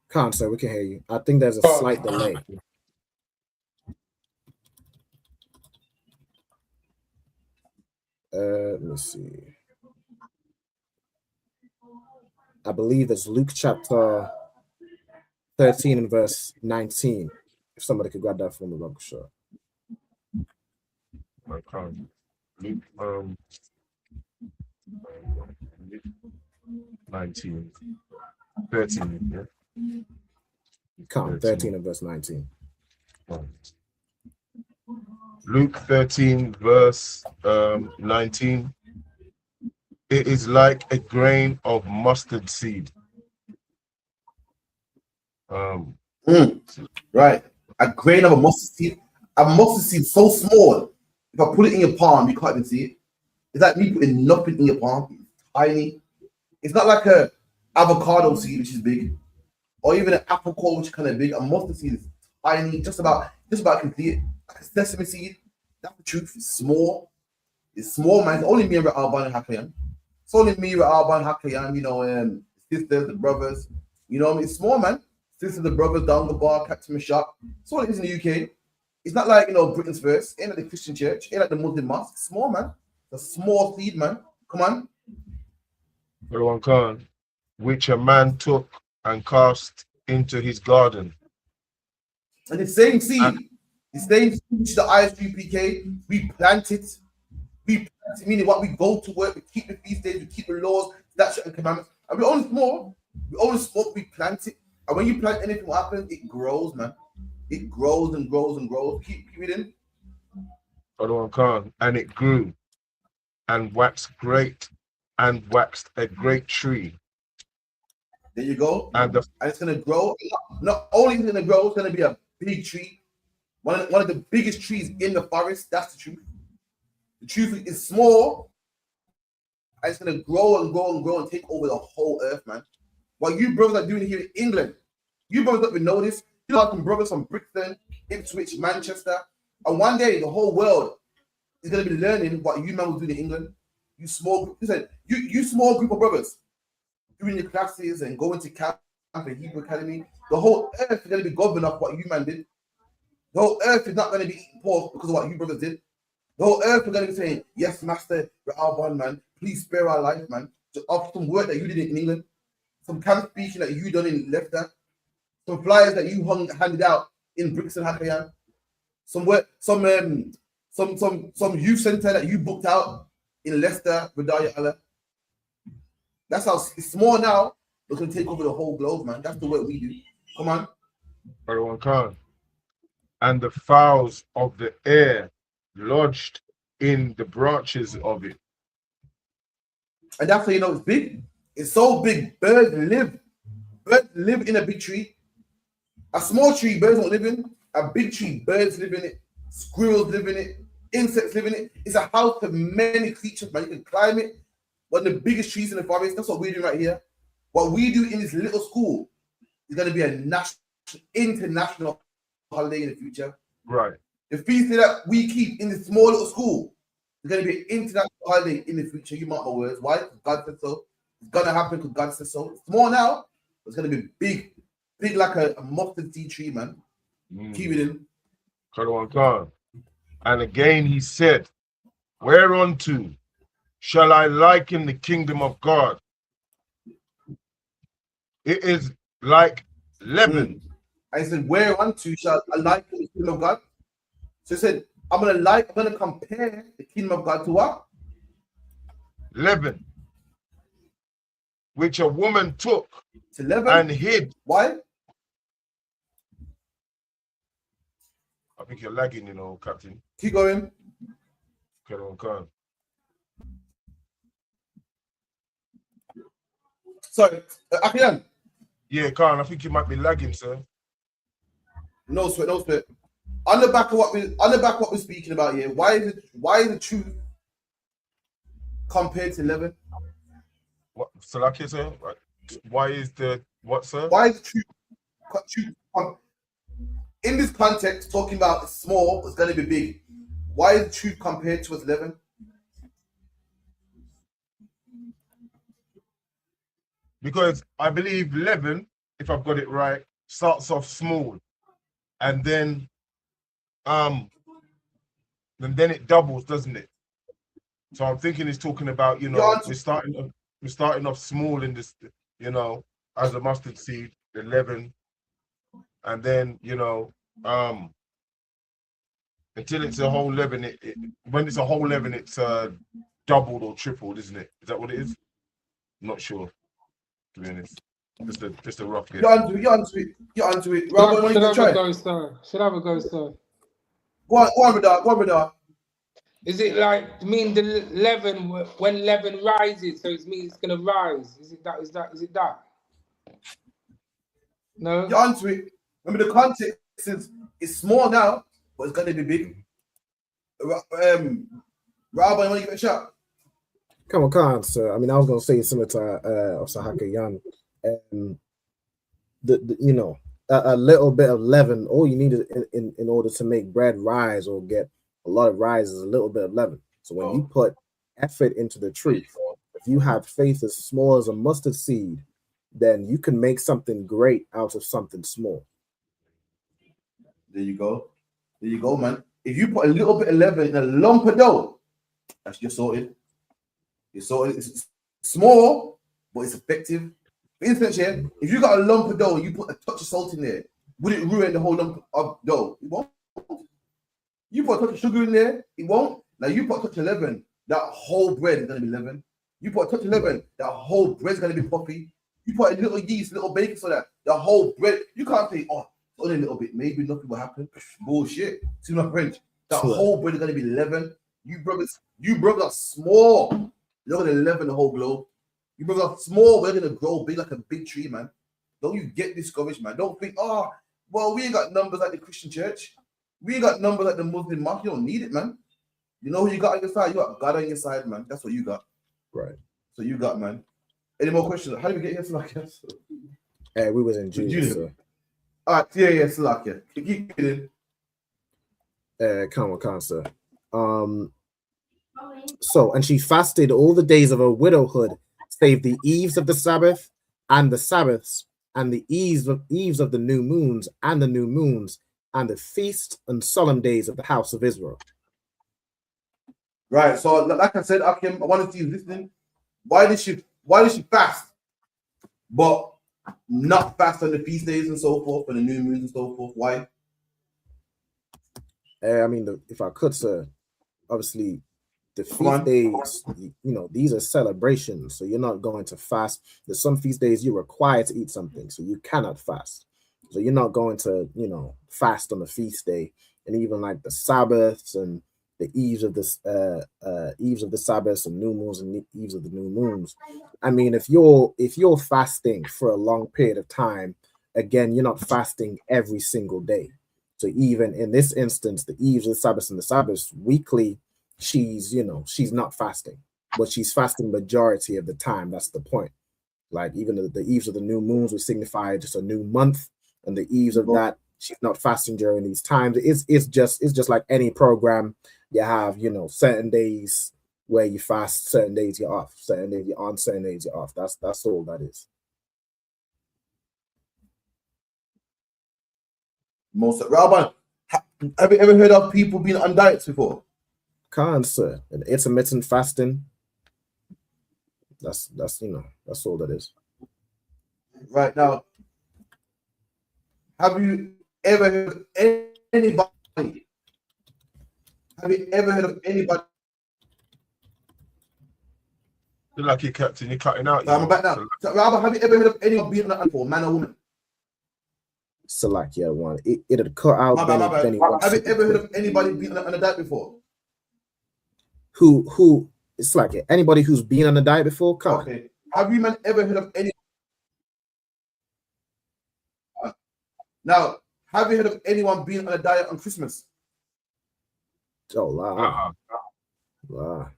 Can't, sir. We can hear you. I think there's a slight delay. Let me see. I believe it's Luke chapter 13 and verse 19. If somebody could grab that for me, I'm sure. I can't. Luke 19. 13, yeah. Count 13 and verse 19. Luke 13, verse 19. It is like a grain of mustard seed. Right. A grain of a mustard seed. A mustard seed so small. If I put it in your palm, you can't even see it. It's like me putting nothing in your palm. It's tiny. It's not like a avocado seed, which is big, or even an apple core, which is kind of big. A mustard seed is tiny, just about can see it. Like a sesame seed. That's the truth. It's small. It's small, man. It's only me and Alban and Hakayan. It's only me with Alban Hakayan, you know, sisters, the brothers. You know what I mean? It's small, man. Sisters, the brothers down the bar, Captain Shop. It's all it is in the UK. It's not like, you know, Britain's first. Ain't like the Christian church. Ain't like the Muslim mosque. It's small, man. It's a small seed, man. Come on. Brother Khan, which a man took and cast into his garden. And the same seed, the same seed which the ISUPK, we plant it. We plant it, meaning what we go to work, we keep the feast days, we keep the laws, statutes, and commandments. And we only small. We only smoke, we plant it. And when you plant anything, what happens? It grows, man. It grows and grows and grows. Keep reading. Brother Khan, and it grew and waxed great and waxed a great tree. There you go. And it's going to grow. Not only is it going to grow, it's going to be a big tree. One of the biggest trees in the forest. That's the truth. The truth is small. And it's going to grow and grow and grow and take over the whole earth, man. What you brothers are doing here in England, you brothers don't even know this. You have some brothers from Brixton, Ipswich, Manchester. And one day, the whole world is going to be learning what you man was doing in England. You small group, listen, you small group of brothers doing your classes and going to camp and Hebrew Academy. The whole earth is going to be governed off what you man did. The whole earth is not going to be eating pork because of what you brothers did. The whole earth is going to be saying, yes, Master Alban, man, please spare our life, man. Just off some work that you did in England, some camp speaking that you done in Leicester, some flyers that you handed out in Brixton, Hakayan, some youth center that you booked out in Leicester, Radaya Allah. That's how it's small now. We're going to take over the whole globe, man. That's the work we do. Come on. Brother Khan. And the fowls of the air lodged in the branches of it. And that's how you know it's big. It's so big. Birds live in a big tree. A small tree, birds don't live in. A big tree, birds live in it. Squirrels live in it. Insects live in it. It's a house for many creatures, man. You can climb it. One of the biggest trees in the forest. That's what we're doing right here. What we do in this little school is going to be a international holiday in the future. Right. The feast that we keep in this small little school is going to be an international holiday in the future. You mark my words. Why? Because God said so. It's going to happen because God said so. It's small now, but it's going to be big like a mustard seed tree, man. Keep it in. Khan. And again he said, whereunto shall I liken the kingdom of God? It is like leaven. I said, whereunto shall I liken the kingdom of God? So he said, I'm gonna compare the kingdom of God to what? Leaven, which a woman took to leaven and hid. Why? I think you're lagging, you know, Captain. Keep going. Khan. Sorry, Akian. Yeah, Khan, I think you might be lagging, sir. No sweat, no sweat. On the back of what we're speaking about here, why is the truth compared to 11? What, Salaki, sir? Why is the what, sir? Why is the truth in this context talking about it's small, it's going to be big? Why is the truth compared to 11? Because I believe 11, if I've got it right, starts off small, and then it doubles, doesn't it? So I'm thinking it's talking about, you know, we're starting off small in this, you know, as a mustard seed, 11, and then, you know, until it's a whole 11. When it's a whole 11, it's doubled or tripled, isn't it? Is that what it is? I'm not sure, to be honest. Just a rough guess. You're onto it. Robert, Should I have a go, sir? Go on, brother. Is it like mean the leaven when leaven rises? So it means it's gonna rise. Is it that? No. You're onto it. Remember the context is it's small now, but it's gonna be big. Robert, you wanna give it a shot? Come on, sir. I mean, I was gonna say similar to Osahaka Young. You know, a little bit of leaven. All you need in order to make bread rise or get a lot of rise is a little bit of leaven. So when you put effort into the truth, if you have faith as small as a mustard seed, then you can make something great out of something small. There you go. There you go, man. If you put a little bit of leaven in a lump of dough, that's you're sorted. You're sorted. It's small, but it's effective. For instance, yeah, if you got a lump of dough and you put a touch of salt in there, would it ruin the whole lump of dough? It won't. You put a touch of sugar in there, it won't. Now you put a touch of leaven, that whole bread is gonna be leaven. You put a touch of leaven, that whole bread's gonna be puffy. You put a little yeast, little baking soda, the whole bread. You can't say, oh, only a little bit, maybe nothing will happen. Bullshit. See my French. That whole bread is gonna be leaven. You brothers are small. You're gonna leaven the whole globe. You brothers are small, we're gonna grow big like a big tree, man. Don't you get discouraged, man. Don't think, oh, well, we ain't got numbers like the Christian church. We ain't got numbers like the Muslim mosque. You don't need it, man. You know who you got on your side? You got God on your side, man. That's what you got. Right. So you got, man. Any more questions? How did we get here, Salakia? We was in June. So. All right, yeah, Salakia. Keep it in. Come on, sir. So, and she fasted all the days of her widowhood, save the eves of the Sabbath and the Sabbaths, and the eves of the new moons and the new moons, and the feast and solemn days of the house of Israel. Right. So, like I said, Akim, I wanted to you listening. Why did she fast, but not fast on the feast days and so forth, and the new moons and so forth? Why? I mean, if I could, sir, obviously, the feast days, you know, these are celebrations, so you're not going to fast. There's some feast days you're required to eat something, so you cannot fast. So you're not going to, you know, fast on the feast day, and even like the Sabbaths and the eves of the Sabbaths and new moons and the eves of the new moons. I mean, if you're fasting for a long period of time, again, you're not fasting every single day. So even in this instance, the eves of the Sabbaths and the Sabbaths weekly, she's not fasting, but she's fasting majority of the time. That's the point. Like even the eves of the new moons would signify just a new month, and the eves of that, she's not fasting during these times. It's just like any program. You have, you know, certain days where you fast, certain days you're off, certain days you're on, certain days you're off. That's all that is. Rabbi, have you ever heard of people being on diets before? Sir, and intermittent fasting. That's you know, that's all that is. Right now, have you ever heard of anybody? Have you ever heard of anybody? You're lucky, Captain. You're cutting out. I'm back now. So, Rabbi, have you ever heard of anyone being on for man or woman? Salakia one. It'll cut out. My bad. Have you ever heard of anybody being on a diet before? Who? It's like anybody who's been on a diet before. Okay. Have you man ever heard of any? Now, have you heard of anyone being on a diet on Christmas? Oh, wow. Wow.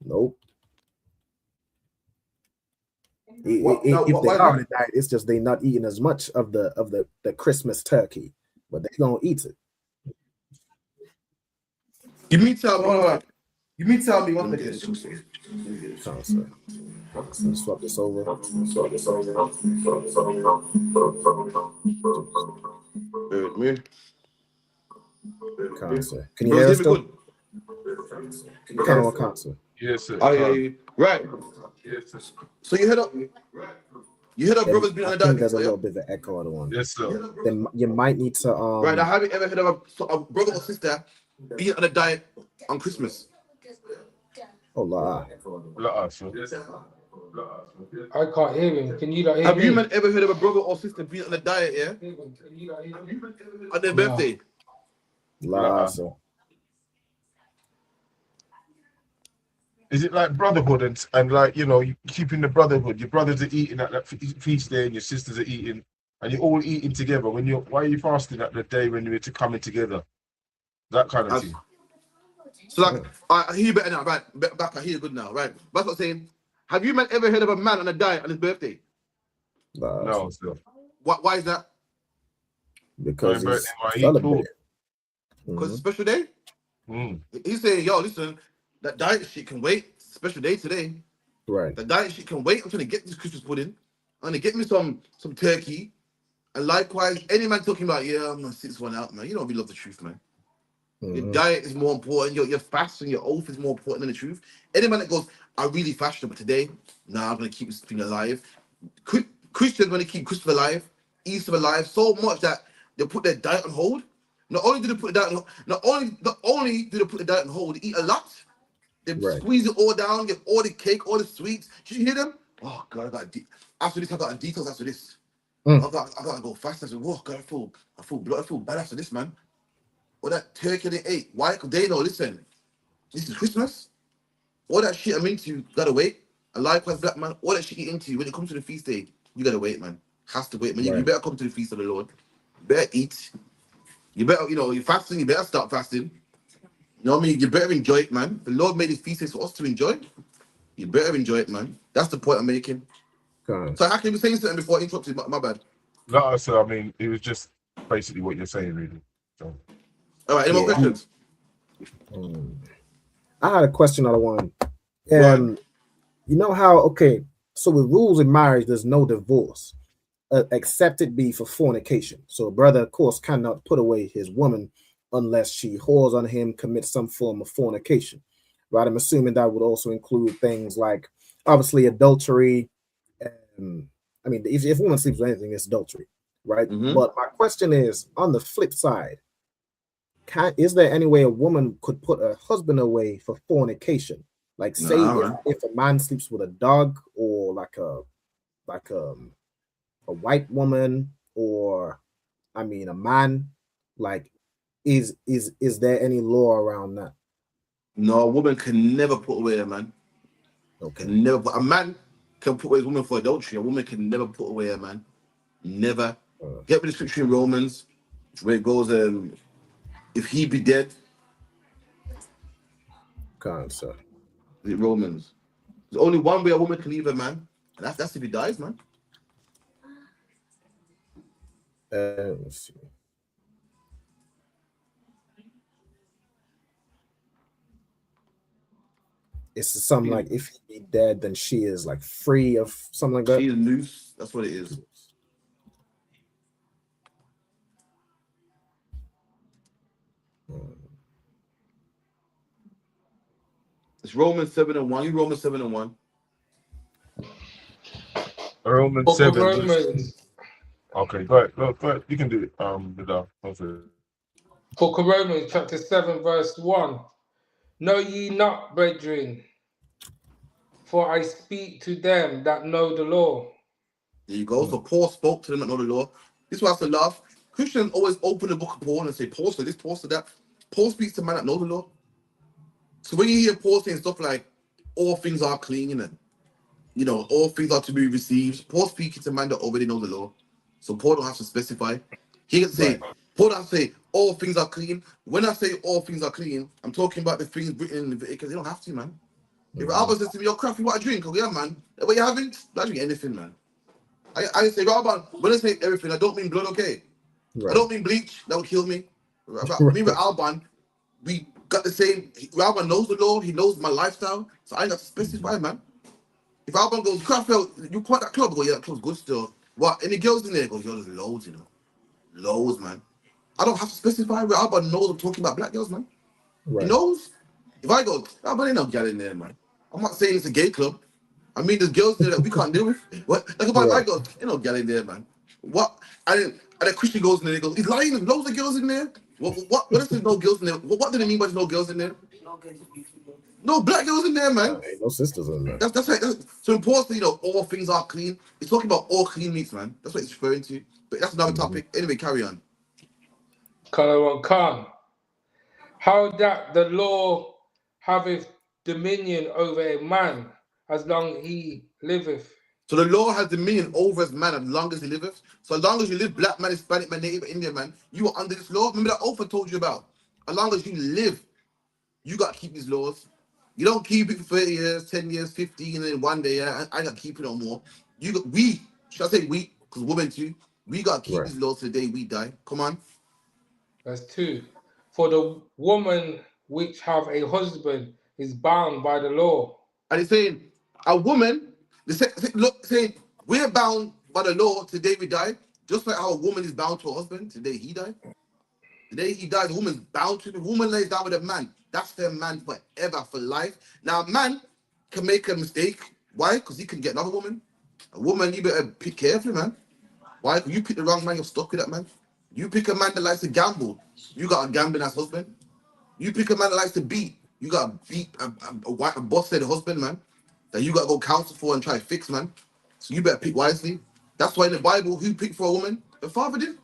Nope. If they are on a diet, it's just they're not eating as much of the Christmas turkey, but they're gonna eat it. You mean tell me what it is? Let's swap this over. Can you hear us still? Constant. Yes, sir. Right. So you heard of brothers being on a diet? There's a little bit of an echo on the one. Yes, sir. Then you might need to Right now, have you ever heard of a brother or sister being on a diet on Christmas? Oh, la. I can't hear him. Can you not hear Have me? you man ever heard of a brother or sister being on a diet, yeah? On their birthday? La, so. Is it like brotherhood and like, you know, you keeping the brotherhood? Your brothers are eating at that feast day and your sisters are eating, and you're all eating together. Why are you fasting at the day when you're coming together? That kind of thing. So like, I hear you better now, right? Back, I hear you good now, right? That's what I'm saying. Have you ever heard of a man on a diet on his birthday? No, still. Why is that? Because Birthday, it's why he celebrated. Because it's a special day? He's saying, yo, listen, that diet shit can wait. It's a special day today. Right. The diet shit can wait. I'm trying to get this Christmas pudding. I'm gonna get me some turkey. And likewise, any man talking about, yeah, I'm gonna sit this one out, man. You don't really love the truth, man. Your diet is more important. Your fast and your oath is more important than the truth. Any man that goes, I really fasted, but today, I'm gonna keep this thing alive. Christians want to keep Christmas alive, Easter alive, so much that they put their diet on hold. Not only do they put the diet on, not only do they put the diet on hold, they eat a lot. They squeeze it all down, get all the cake, all the sweets. Did you hear them? Oh God, after this, I got a detox after this. I gotta go fast. I said, whoa, God, I feel bad after this, man. All that turkey they ate. Why? Because they know, listen, this is Christmas. All that shit I'm into, you gotta wait. And likewise, black man, all that shit you into, when it comes to the feast day, you gotta wait, man. Has to wait, man. You better come to the feast of the Lord. You better eat. You better, you're fasting, you better start fasting. You know what I mean? You better enjoy it, man. The Lord made his feast days for us to enjoy. You better enjoy it, man. That's the point I'm making. So how can you be saying something before I interrupted? My bad. No, so I mean, it was just basically what you're saying, really. So. All right, any more questions? I had a question on the one. You know how, so with rules in marriage, there's no divorce, except it be for fornication. So a brother, of course, cannot put away his woman unless she whores on him, commits some form of fornication. Right? I'm assuming that would also include things like, obviously, adultery. I mean, if a woman sleeps with anything, it's adultery, right? But my question is, on the flip side, is there any way a woman could put her husband away for fornication? Like, say if a man sleeps with a dog, or like a white woman, or a man, like, is there any law around that? No, a woman can never put away a man. Okay. Never. A man can put away a woman for adultery. A woman can never put away a man. Never. Get with the scripture in Romans, where it goes, if he be dead. Sir. Romans. There's only one way a woman can leave a man, and that's if he dies, man. Let's see. It's something like, if he be dead, then she is like free of something like that. She is loose. That's what it is. It's Romans 7:1. You Romans 7:1. Romans 7. Okay, go ahead. You can do it. Book of Romans, chapter 7, verse 1. Know ye not, brethren, for I speak to them that know the law. There you go. So Paul spoke to them that know the law. This is why I have to laugh. Christians always open the book of Paul and say, Paul said this, Paul said that. Paul speaks to men that know the law. So when you hear Paul saying stuff like, all things are clean, and all things are to be received, Paul speaking to men that already know the law. So Paul don't have to specify. He can say, Paul doesn't say, all things are clean. When I say all things are clean, I'm talking about the things written in Leviticus. They don't have to, man. If Albert says to me, yo, crap, you want a drink? Oh, yeah, man. What you having? I drink anything, man. I say, Rabban, when I say everything, I don't mean blood, okay? I don't mean bleach. That would kill me. Me with Alban, we got the same. Alban knows the law. He knows my lifestyle. So I ain't got to specify, man. If Alban goes, Craftwell, you quite that club? I go, yeah, that club's good still. What? Any girls in there? Goes, yo, there's loads, Loads, man. I don't have to specify. Alban knows I'm talking about black girls, man. He knows. If I go, Alban ain't no girl in there, man. I'm not saying it's a gay club. I mean, there's girls there that we can't deal with. What? Like if I go, ain't no girl in there, man. What? And then Christian goes in there, he goes, he's lying, there's loads of girls in there. What if there's no girls in there? What do they mean by there's no girls in there? No black girls in there, man. Ain't no sisters in there. That's right. So important, all things are clean. It's talking about all clean meats, man. That's what it's referring to. But that's another topic. Anyway, carry on. Khan. How that the law haveth dominion over a man as long he liveth. So the law has dominion over his man as long as he liveth. So as long as you live, black man, Hispanic man, Native Indian man, you are under this law. Remember that oath I told you about. As long as you live, You got to keep these laws. You don't keep it for 30 years, 10 years, 15, and then one day, I got to keep it no more. Should I say we, because women too, we got to keep these laws to the day we die. Come on. Verse 2. For the woman which have a husband is bound by the law. And it's saying, a woman, saying, we're bound by the law to the day we die, just like how a woman is bound to her husband to the day he died. The day he dies, the woman's bound to the woman lays down with a man. That's their man forever, for life. Now, a man can make a mistake. Why? Because he can get another woman. A woman, you better pick carefully, man. Why? If you pick the wrong man, you're stuck with that man. You pick a man that likes to gamble, you got a gambling ass husband. You pick a man that likes to beat, you got to beat a boss-head husband, man, that you got to go counsel for and try to fix, man. So you better pick wisely. That's why in the Bible, who picked for a woman? The father did.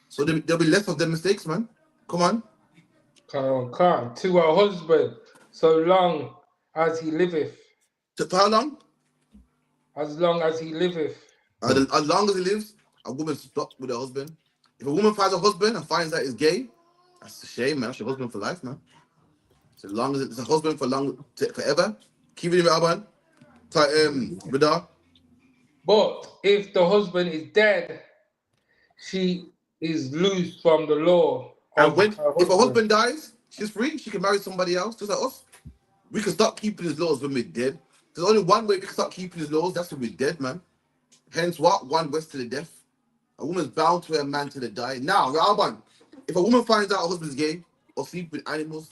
So there'll be less of them mistakes, man. Come on. Come to her husband, so long as he liveth. For how long? As long as he liveth. As long as he lives, a woman's stuck with her husband. If a woman finds a husband and finds out he's gay, that's a shame, man. That's your husband for life, man. So as long as it's a husband forever, keep it in your man. Radar. But if the husband is dead, she is loose from the law. And if a husband dies, she's free. She can marry somebody else, just like us. We can start keeping his laws when we're dead. There's only one way we can start keeping his laws. That's when we're dead, man. Hence what? One west to the death. A woman's bound to her man to the die. Now, Raban, if a woman finds out her husband's gay or sleep with animals,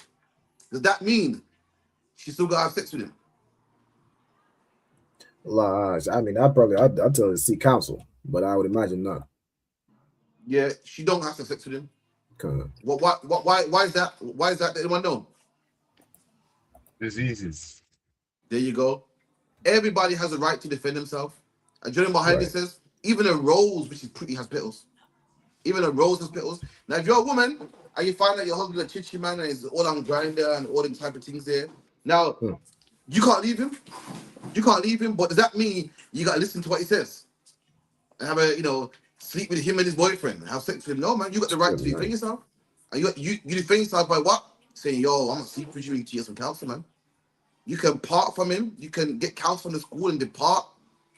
does that mean she still gotta have sex with him? I mean, I'd tell her to seek counsel, but I would imagine not. Yeah, she don't have to have sex with him. Okay. Why is that? Why is that? Anyone know? Diseases. There you go. Everybody has a right to defend himself. And Jordan behind it says, even a rose which is pretty has petals. Even a rose has petals. Now, if you're a woman and you find that your husband's a chichi man and he's all on grinder and all them type of things there, now you can't leave him. You can't leave him, but does that mean you gotta listen to what he says? And have sleep with him and his boyfriend, have sex with him? No, man, you got the right to defend yourself. And you defend yourself by what? Saying, yo, I'm gonna sleep with you and get some counsel, man. You can part from him, you can get counsel from the school and depart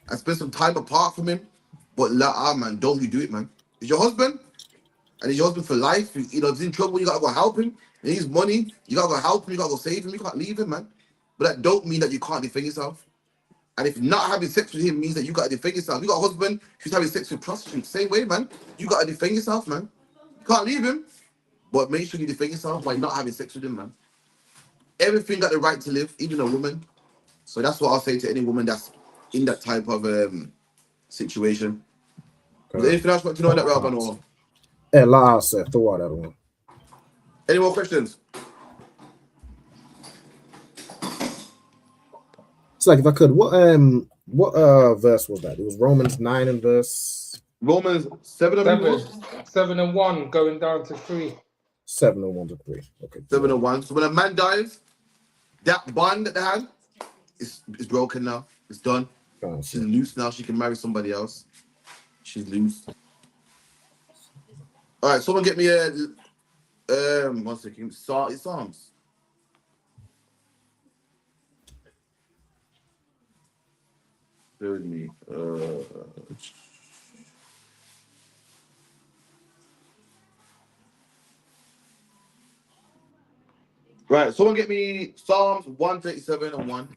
and spend some time apart from him. But man, don't you do it, man. It's your husband, and it's your husband for life. If he's in trouble, you gotta go help him. He needs money, you gotta go help him, you gotta go save him, you can't leave him, man. But that don't mean that you can't defend yourself. And if not having sex with him means that you gotta defend yourself. You got a husband who's having sex with prostitutes, same way, man. You gotta defend yourself, man. You can't leave him, but make sure you defend yourself by not having sex with him, man. Everything got the right to live, even a woman. So that's what I'll say to any woman that's in that type of situation. Is there anything else you want to know in that, Rabban? Or Throw out that one. Any more questions? It's like, if I could, what verse was that? It was Romans 9 and verse. Romans 7 and 1 going down to 3. 7 and 1 to 3. Okay. 7 and 1. So when a man dies, that bond that they had is broken now. It's done. She's loose now. She can marry somebody else. She's loose. All right, someone get me a 1 second. Psalms. Bear with me. Right, someone get me Psalms 137 and 1.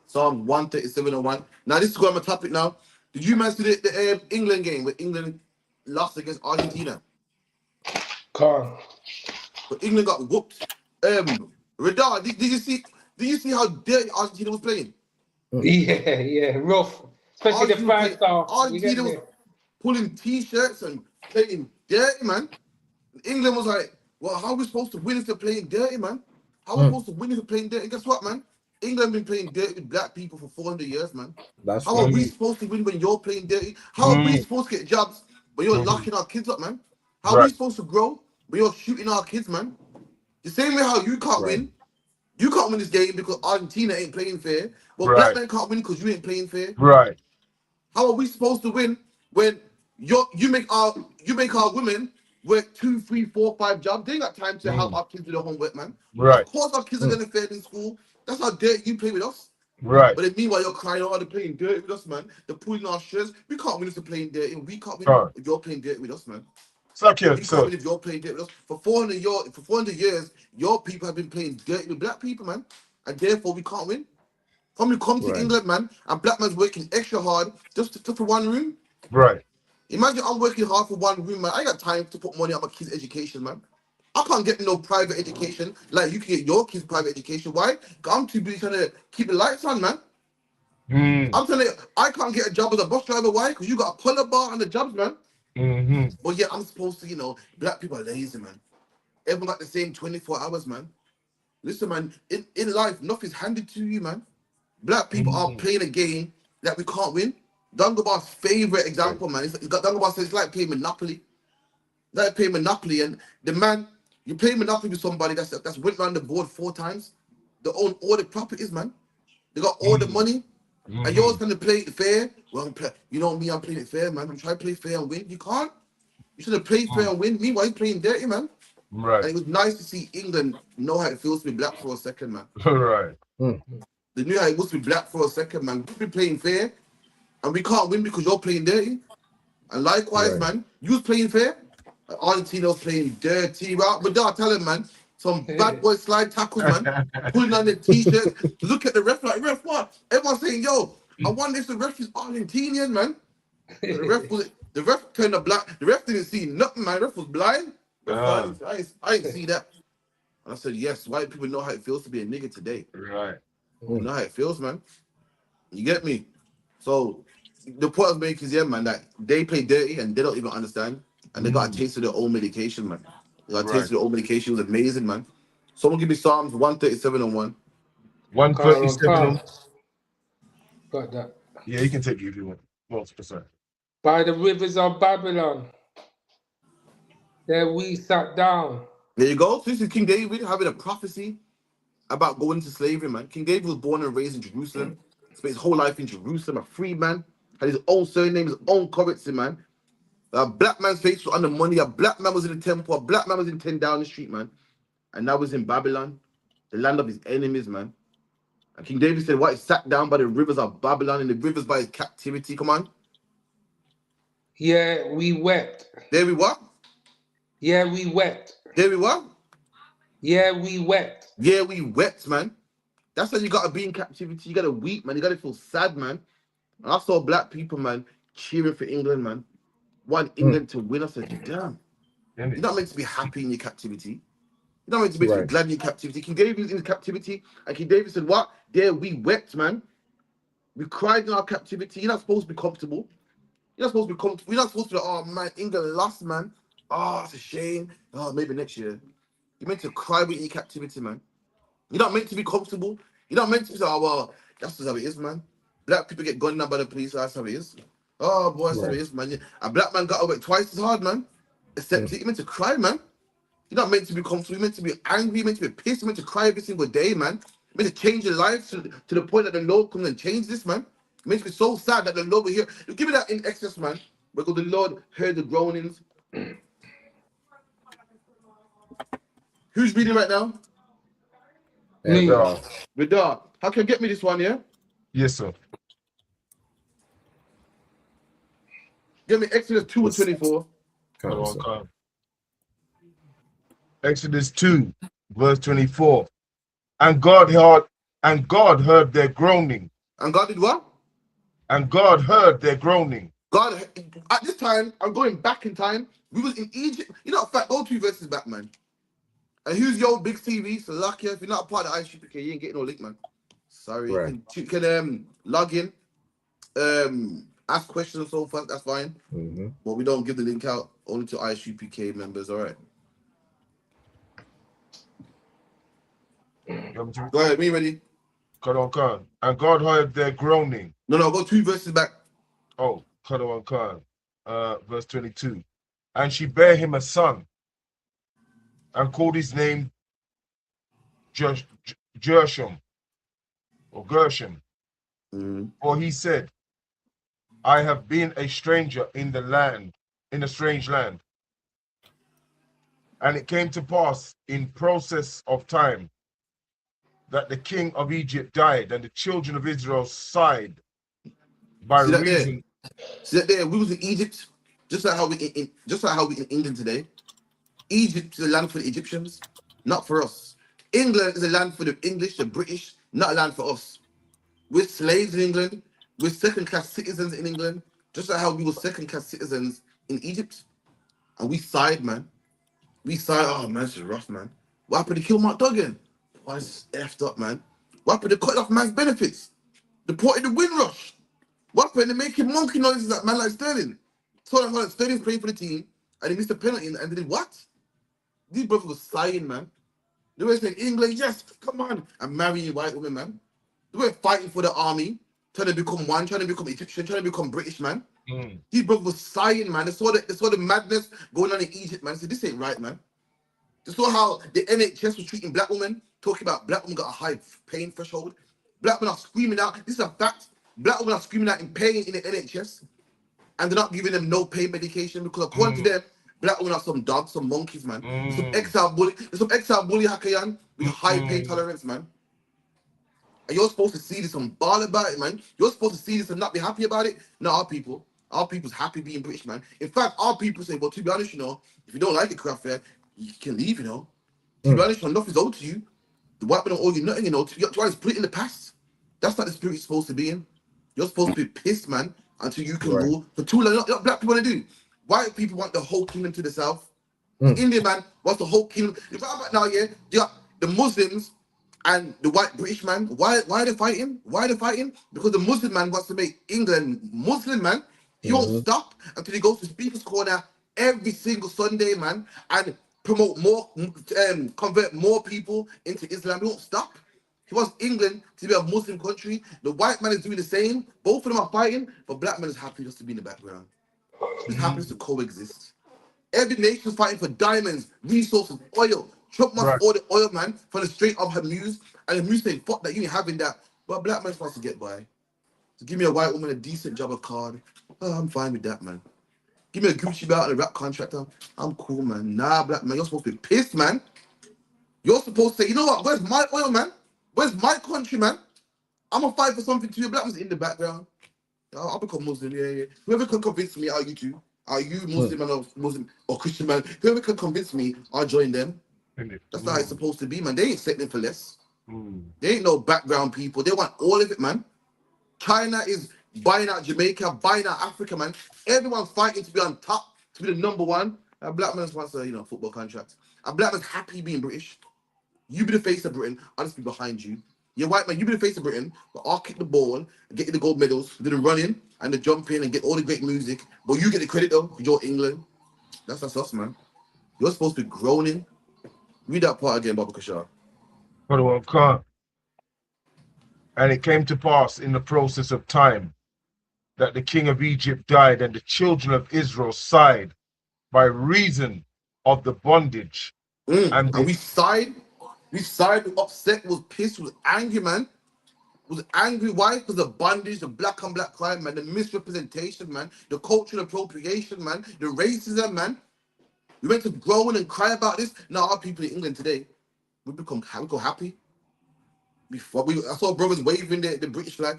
Psalm 137 and 1. Now, this is going on my topic now. Did you man see the England game where England lost against Argentina? But England got whooped. Radar, did you see how dirty Argentina was playing? Yeah, rough. Especially the first half. Argentina was pulling t-shirts and playing dirty, man. England was like, well, how are we supposed to win if they're playing dirty, man? How are we supposed to win if they're playing dirty? And guess what, man? England been playing dirty with black people for 400 years, man. How are we supposed to win when you're playing dirty? How are we supposed to get jobs when you're locking our kids up, man? How are we supposed to grow when you're shooting our kids, man? The same way how you can't win. You can't win this game because Argentina ain't playing fair. Well, black men can't win because you ain't playing fair. Right. How are we supposed to win when you make our women work 2, 3, 4, 5 jobs. They ain't got time to help our kids with their homework, man. Right. Of course, our kids are gonna fail in school. That's how dirty you play with us. Right. But then meanwhile, you're crying, oh, they're playing dirty with us, man. They're pulling our shirts. We can't win if they're playing dirty. We can't win if you're playing dirty with us, man. Okay, we can't win if you're playing dirty with us. For 400 years, your people have been playing dirty with black people, man. And therefore, we can't win. When we come to England, man, and black man's working extra hard just for one room. Right. Imagine I'm working hard for one room, man. I ain't got time to put money on my kids' education, man. I can't get no private education like you can get your kids' private education. Why? 'Cause I'm too busy trying to keep the lights on, man. I'm telling you, I can't get a job as a bus driver. Why? Because you got a puller bar on the jobs, man. But yeah, I'm supposed to, black people are lazy, man. Everyone got the same 24 hours, man. Listen, man, in life, nothing's handed to you, man. Black people are playing a game that we can't win. Dungabar's favorite example, man. Dungabar says it's like playing Monopoly. Like playing Monopoly, and the man, you play Monopoly with somebody that's went around the board 4 times. They own all the properties, man. They got all the money. And you're always gonna play it fair. Well, you know me, I'm playing it fair, man. I'm trying to play fair and win. You can't. You should have played fair and win. Meanwhile, you're playing dirty, man. Right. And it was nice to see England know how it feels to be black for a second, man. Right. They knew how it was to be black for a second, man. We've been playing fair, and we can't win because you're playing dirty. And likewise, man, you was playing fair. Argentina was playing dirty. But I tell him, man, some bad boy slide tackles, man, pulling on their t-shirts. Look at the ref like, ref, what? Everyone's saying, yo, I wonder if the ref is Argentinian, man. The ref turned the black. The ref didn't see nothing, man. The ref was blind. I didn't see that. And I said, yes, white people know how it feels to be a nigga today. Right. You know how it feels, man. You get me? So the point I was making is, yeah, man, that they play dirty and they don't even understand. And they got a taste of their own medication, man. They got a taste of their own medication. It was amazing, man. Someone give me Psalms 137 and 1. 137. Got that. Yeah, you can take it if you want. Most percent. By the rivers of Babylon, there we sat down. There you go. So this is King David having a prophecy about going into slavery, man. King David was born and raised in Jerusalem. Spent his whole life in Jerusalem, a free man. Had his own surname, his own currency, man. A black man's face was under money. A black man was in the temple. A black man was in 10 down the street, man. And now he's in Babylon, the land of his enemies, man. And King David said, what? He sat down by the rivers of Babylon and the rivers by his captivity. Come on. Yeah, we wept. There we what? Yeah, we wept. There we what? Yeah, we wept. Yeah, we wept, man. That's how you gotta be in captivity. You gotta weep, man. You gotta feel sad, man. And I saw black people, man, cheering for England, man. Want England to win. I said, damn. You're not meant to be happy in your captivity. You're not meant to be glad in your captivity. King David was in captivity, and King David said, what? There we wept, man. We cried in our captivity. You're not supposed to be comfortable. You're not supposed to be comfortable. You're not supposed to be like, oh, man, England lost, man. Oh, it's a shame. Oh, maybe next year. You're meant to cry with your captivity, man. You're not meant to be comfortable. You're not meant to be like, oh, well, that's just how it is, man. Black people get gunned down by the police. That's how it is. Oh, boy, that's how it is, man. A black man got to work twice as hard, man. Except you're meant to cry, man. You're not meant to be comfortable. You're meant to be angry. You're meant to be pissed. You're meant to cry every single day, man. You're meant to change your life to the point that the Lord comes and change this, man. It makes me so sad that the Lord will hear. You give me that in Exodus, man. Because the Lord heard the groanings. Who's reading right now? Me. Vidar. How can you get me this one, yeah? Yes, sir. Get me Exodus 2 and 24. Exodus 2, verse 24. And God heard their groaning. And God did what? And God heard their groaning. God, at this time, I'm going back in time. We was in Egypt. You know, in fact, go 2 verses back, man. And who's your big TV? So lucky if you're not a part of ISUPK, you ain't getting no link, man. Sorry. You can log in, ask questions and so forth. That's fine. But we don't give the link out only to ISUPK members. All right. Go ahead. Me ready? Khan. And God heard their groaning. No, go 2 verses back. Oh, Khan. Verse 22. And she bare him a son, and called his name Gershom, or Gershom. For he said, I have been a stranger in the land, in a strange land. And it came to pass in process of time that the king of Egypt died, and the children of Israel sighed by See that there? reason. See that there? We was in Egypt, just like how we in England today. Egypt is a land for the Egyptians, not for us. England is a land for the English, the British, not a land for us. We're slaves in England. We're second-class citizens in England, just like how we were second-class citizens in Egypt. And we sighed, man. We sighed, oh man, this is rough, man. What happened to kill Mark Duggan? Why is this effed up, man? What happened to cut off man's benefits? Deported the Windrush. What happened to making monkey noises at man like Sterling? So that Sterling's playing for the team and he missed a penalty and they did what? These brothers were sighing, man. They were saying, England, yes, come on. And marrying white women, man. They were fighting for the army, trying to become one, trying to become Egyptian, trying to become British, man. These brothers were sighing, man. They saw the madness going on in Egypt, man. They said, this ain't right, man. They saw how the NHS was treating black women, talking about black women got a high pain threshold. Black women are screaming out. This is a fact. Black women are screaming out in pain in the NHS, and they're not giving them no pain medication because according to them, black women are some dogs, some monkeys, man. There's some exile bully hackayan with high pain tolerance, man. And you're supposed to see this and bawl about it, man. You're supposed to see this and not be happy about it. No, our people's happy being British, man. In fact, our people say, well, to be honest, you know, if you don't like the craft fair, you can leave, you know. To be honest, when enough is owed to you, the white men don't owe you nothing, you know. You have to put it in the past. That's not the spirit you're supposed to be in. You're supposed to be pissed, man, until you can rule. For too long, what black people want to do. White people want the whole kingdom to the south. The Indian man wants the whole kingdom. If I'm right now, yeah, you got the Muslims and the white British man. Why are they fighting? Why are they fighting? Because the Muslim man wants to make England Muslim, man. He won't stop until he goes to Speaker's Corner every single Sunday, man, and promote more, convert more people into Islam. He won't stop. He wants England to be a Muslim country. The white man is doing the same. Both of them are fighting, but black man is happy just to be in the background. He's happy to coexist. Every nation is fighting for diamonds, resources, oil. Trump wants all the oil, man, from the Strait of Hormuz. And Hormuz saying, fuck that, you ain't having that. But black man wants to get by. So give me a white woman a decent job of card. Oh, I'm fine with that, man. Give me a Gucci belt and a rap contractor. I'm cool, man. Nah, black man, you're supposed to be pissed, man. You're supposed to say, you know what? Where's my oil, man? Where's my country, man? I'm gonna fight for something too. Black man's in the background. I'll become Muslim, yeah. Whoever can convince me, are you two? Are you Muslim man or Muslim or Christian man? Whoever can convince me, I'll join them. That's not how it's supposed to be, man. They ain't settling for less. They ain't no background people. They want all of it, man. China is buying out Jamaica, buying out Africa, man. Everyone's fighting to be on top, to be the number one. A black man wants a football contract. A black man's happy being British. You be the face of Britain, I'll just be behind you. You're white man, you be the face of Britain, but I'll kick the ball and get you the gold medals, do the running and the jumping and get all the great music. But you get the credit though, because you're England. That's us, man. You're supposed to be groaning. Read that part again, Baba Kashar. And it came to pass in the process of time that the king of Egypt died, and the children of Israel sighed by reason of the bondage. And we sighed, we upset, was pissed, was angry, man. Was angry. Why? Because the bondage, the black on black crime, man, the misrepresentation, man, the cultural appropriation, man, the racism, man. We went to groan and cry about this. Now our people in England today, we go happy. I saw brothers waving the British flag,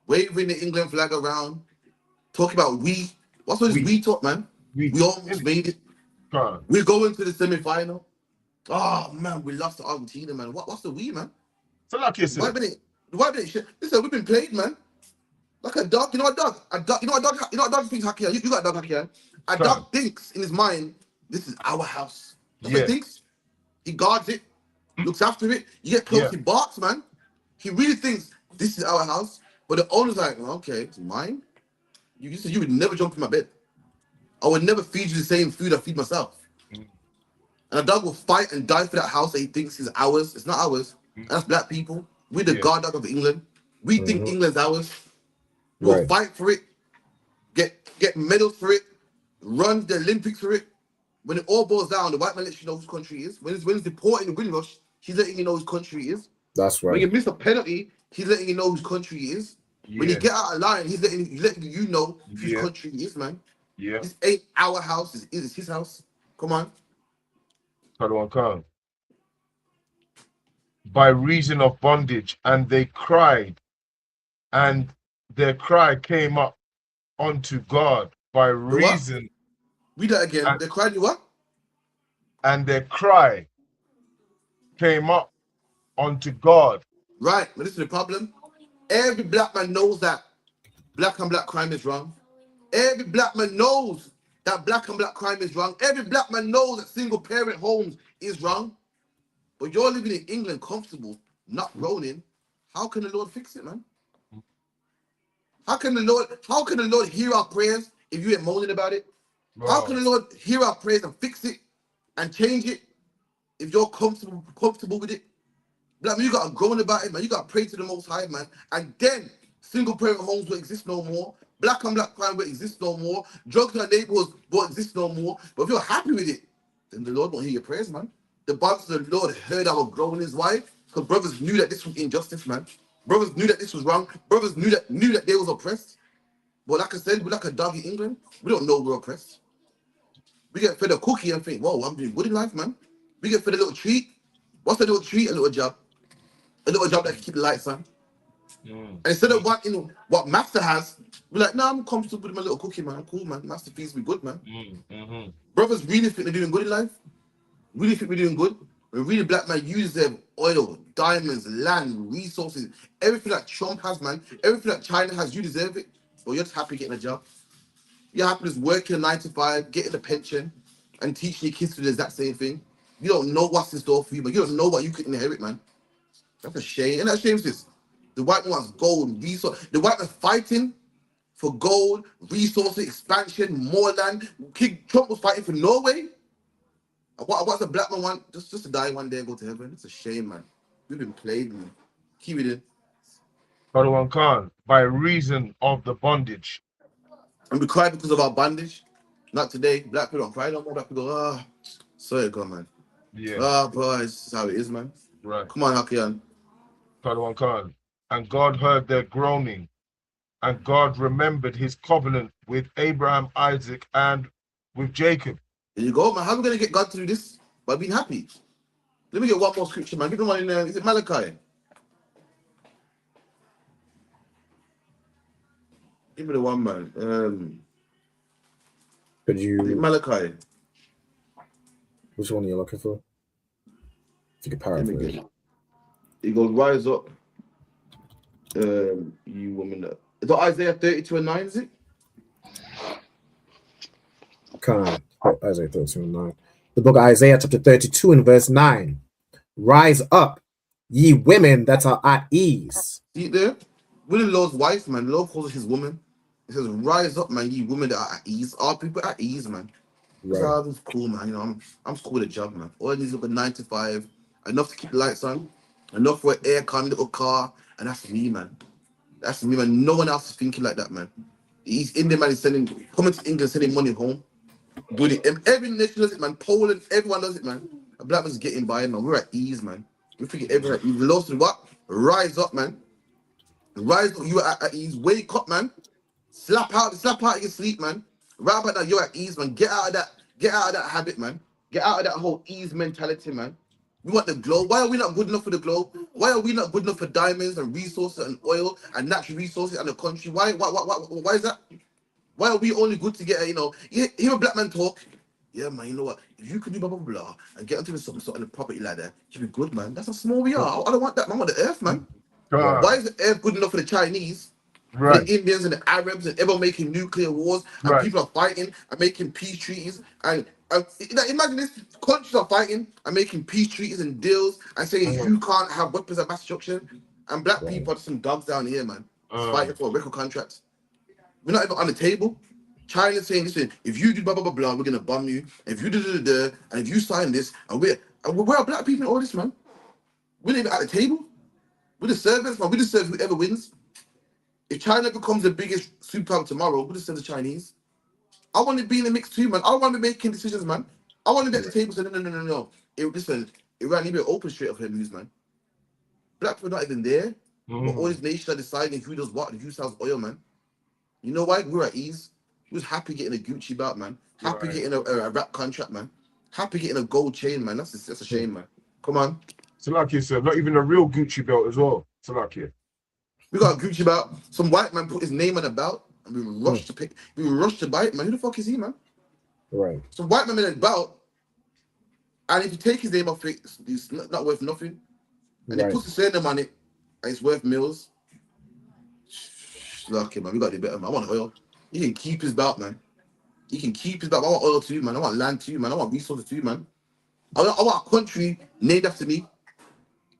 waving the England flag around, talking about we. What's all this we talk, man? We almost made it. We're going to the semi-final. Oh man, we lost to Argentina, man. What's the we, man? So like you said, why did it? Listen, we've been played, man. Like a dog. You know what dog? You know what dog thinks, Hakia? You got a dog, Hakia. A dog thinks in his mind, this is our house. That's what he thinks. He guards it, looks after it. You get close, he barks, man. He really thinks this is our house. But the owner's like, okay, it's mine. You said you would never jump in my bed. I would never feed you the same food I feed myself. And a dog will fight and die for that house that he thinks is ours. It's not ours. And that's black people. We're the guard dog of England. We think England's ours. We'll fight for it, get medals for it, run the Olympics for it. When it all boils down, the white man lets you know whose country he is. When he's deporting the Windrush, he's letting you know whose country he is. That's right. When you miss a penalty, he's letting you know whose country he is. When you get out of line, he's letting you know whose country he is, man. This ain't our house, it's his house. Come on. By reason of bondage, and they cried, and their cry came up unto God by reason. Read that again. They cried what? And their cry came up unto God. Right, but this is the problem. Every black man knows that black and black crime is wrong. Every black man knows that black and black crime is wrong. Every black man knows that single parent homes is wrong. But you're living in England comfortable, not groaning. How can the Lord fix it, man? How can the Lord hear our prayers if you ain't moaning about it? How can the Lord hear our prayers and fix it and change it if you're comfortable with it? Black man, you gotta groan about it, man. You gotta pray to the Most High, man. And then single parent homes will exist no more. Black and black crime will exist no more. Drugs in our neighborhoods won't exist no more. But if you're happy with it, then the Lord won't hear your prayers, man. The Bible says the Lord heard our groanings. Why? Because brothers knew that this was injustice, man. Brothers knew that this was wrong. Brothers knew that they was oppressed. But like I said, we're like a dog in England. We don't know we're oppressed. We get fed a cookie and think, whoa, I'm doing good in life, man. We get fed a little treat. What's a little treat? A little job. A little job that can keep the lights on. And instead of wanting what Master has, we're like, nah, I'm comfortable with my little cookie, man. I'm cool, man. Master feeds me good, man. Brothers really think they're doing good in life. Really think we're doing good. When really black man use their oil, diamonds, land, resources, everything that Trump has, man. Everything that China has, you deserve it. But you're just happy getting a job. You're happy just working a 9 to 5, getting a pension, and teaching your kids to do the exact same thing. You don't know what's in store for you, but you don't know what you could inherit, man. That's a shame. And that shames this. The white man wants gold, resource. The white man fighting for gold, resources, expansion, more land. King Trump was fighting for Norway. What's the black man want? Just to die one day and go to heaven. It's a shame, man. We've been played, man. Keep it in. Khan, by reason of the bondage. And we cry because of our bondage. Not today. Black people don't cry no more. Black people go, sorry, God, man. Yeah. Boy, this is how it is, man. Right. Come on, Hakian. Khan. And God heard their groaning, and God remembered his covenant with Abraham, Isaac, and with Jacob. There you go, man. How are we going to get God to do this? By being happy. Let me get one more scripture, man. Give me one in there. Is it Malachi? Give me the one, man. Could you... Malachi. Which one are you looking for? If you could paraphrase. He goes, rise up, you woman. Is that Isaiah 32 and 9, is it? Isaiah 32 and 9. The book of Isaiah, chapter 32 and verse 9. Rise up, ye women that are at ease. See there? We're the Lord's wife, man. The Lord calls us his woman. It says, rise up, man, ye women that are at ease. All people at ease, man. Right. It's cool, man. You know, I'm cool with a job, man. All I need is a 9 to 5, enough to keep the lights on, enough for an aircon, little car, and that's me, man. That's me, man. No one else is thinking like that, man. He's Indian, man. He's coming to England, sending money home. Doing it. Every nation does it, man. Poland, everyone does it, man. A black man's getting by, man. We're at ease, man. We figure everyone at ease. We lost what? Rise up, man. Rise up. You are at ease. Wake up, man. Slap out your sleep, man. Right about now, you're at ease, man. Get out of that habit, man. Get out of that whole ease mentality, man. We want the globe. Why are we not good enough for the globe? Why are we not good enough for diamonds and resources and oil and natural resources and the country? Why is that? Why are we only good to get, hear a black man talk? Yeah, man, you know what? If you could do blah, blah, blah, and get onto something sort of property like that, you'd be good, man. That's how small we are. I don't want that, man. I want the earth, man. Why is the earth good enough for the Chinese? For the Indians and the Arabs and everyone making nuclear wars and people are fighting and making peace treaties and imagine this, countries are fighting and making peace treaties and deals and saying you can't have weapons of mass destruction and black people are just some dogs down here, man, fighting for a record contract. We're not even on the table. China's saying, listen, if you do blah blah blah blah, we're gonna bomb you. If you do and if you sign this, and where are black people in all this, man? We're not even at the table. We're the servants, man. We just serve whoever wins. If China becomes the biggest superpower tomorrow, we'll just send the Chinese. I want to be in the mix too, man. I want to be making decisions, man. I want to be at the table saying, no. Listen, Iran, you better open straight up her news, man. Black people are not even there. But all these nations are deciding who does what and who sells oil, man. You know why? We're at ease. We're happy getting a Gucci belt, man. Happy getting a rap contract, man. Happy getting a gold chain, man. That's a shame, man. Come on. Salakia, sir. Not even a real Gucci belt as well. Salakia. We got a Gucci belt. Some white man put his name on the belt, and we rushed to pick. We rushed to buy it, man. Who the fuck is he, man? Right. Some white man made a belt, and if you take his name off it, it's not worth nothing. And he puts his surname on it, and it's worth millions. Lucky, man. We got to do better, man. I want oil. He can keep his belt, man. He can keep his belt. I want oil too, man. I want land too, man. I want resources too, man. I want a country named after me.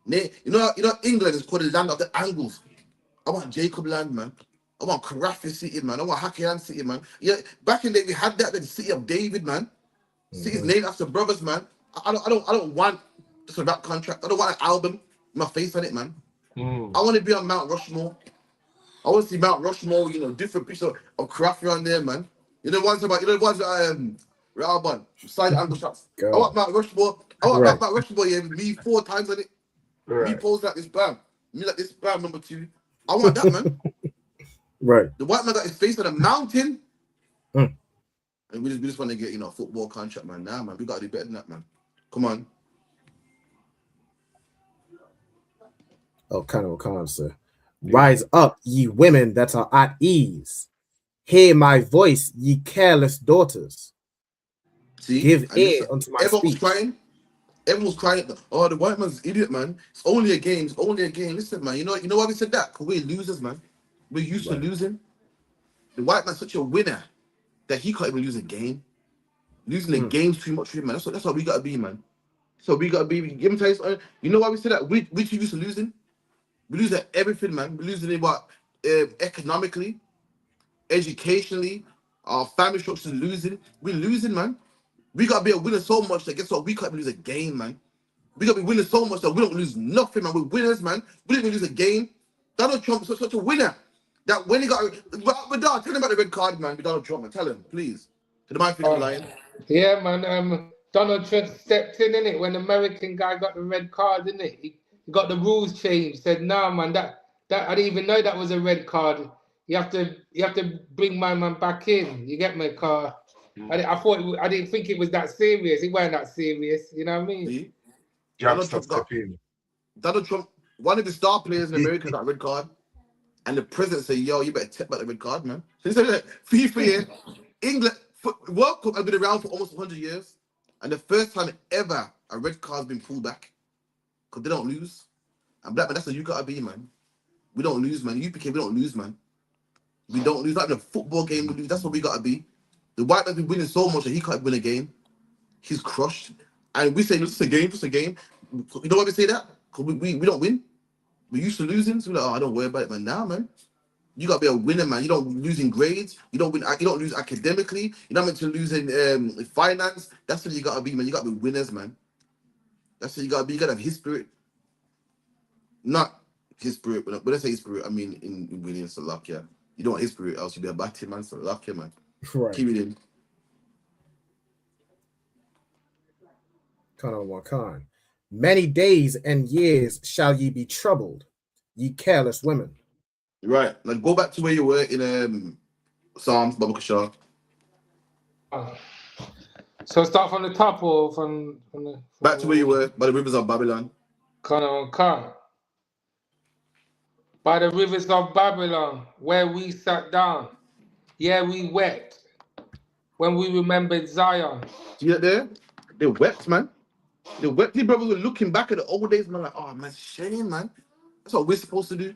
You know, England is called the land of the Angles. I want Jacob land, man. I want Carafa City, man. I want Hakian City, man. Yeah, back in the day we had that, the city of David, man. City's named after brothers, man. I don't want just a rap contract. I don't want an album with my face on it, man. I want to be on Mount Rushmore. I want to see Mount Rushmore, you know, different pieces of craft around there, man. You know the ones Raban, side angle shots. I want Mount Rushmore. I want Mount Rushmore, yeah, with me 4 times on it. Me pose like this, bam. Me like this, bam, number 2. I want that, man. Right. The white man got his face on a mountain. And we just want to get, you know, a football contract, man. Nah, man, we got to do better than that, man. Come on. Oh, kind of a con, sir. Rise up, ye women that are at ease. Hear my voice, ye careless daughters. See? Give ear unto my everyone speech. Was crying. Everyone was crying. Oh, the white man's an idiot, man. It's only a game. It's only a game. Listen, man. You know why we said that? Because we're losers, man. We're used to losing. The white man's such a winner that he can't even lose a game. Losing the game's too much for him, man. That's what we gotta be, man. So we gotta be. Give him tell you, you know why we said that? We too used to losing. We lose at everything, man. We losing in what economically, educationally, our family structures losing. We're losing, man. We gotta be a winner so much that guess what? We can't even lose a game, man. We gotta be winning so much that we don't lose nothing, man. We're winners, man. We didn't even lose a game. Donald Trump is such a winner that when he got, but tell him about the red card, man. With Donald Trump, man. Tell him, please. To the man finish lying. Yeah, man. Donald Trump stepped in it when the American guy got the red card, didn't it? He got the rules changed. Said, "Nah, man, that I didn't even know that was a red card. You have to bring my man back in. You get my car." I didn't think it was that serious. It wasn't that serious. You know what I mean? See? Donald Trump, one of the star players in America got a red card, and the president said, "Yo, you better take back the red card, man." So he said that FIFA here, England, World Cup has been around for almost 100 years, and the first time ever a red card's been pulled back because they don't lose. And black man, that's what you gotta be, man. We don't lose, man. UPK, we don't lose, man. We don't lose. Not in a football game, we lose. That's what we gotta be. The white man's been winning so much that he can't win a game. He's crushed. And we say, it's a game, it's a game. You know why we say that? Because we don't win. We're used to losing. So we're like, oh, I don't worry about it, man. Now, man. You gotta be a winner, man. You don't lose in grades. You don't win. You don't lose academically. You're not meant to lose in finance. That's what you gotta be, man. You gotta be winners, man. That's what you gotta be. You gotta have his spirit. Not his spirit, but when I say his spirit, I mean in winning. So luck, yeah. You don't want his spirit, else you'll be a bad team, man. So luck, yeah, man. Right. Keep it in. Con. Many days and years shall ye be troubled, ye careless women. Right. Now go back to where you were in Psalms, Baba Kashar. So start from the top or from the back to where you were by the rivers of Babylon. Con. By the rivers of Babylon, where we sat down, yeah, we wept when we remembered Zion. See that there? They wept, man. They wept. These brothers were looking back at the old days, man, like, oh, man, shame, man. That's what we're supposed to do.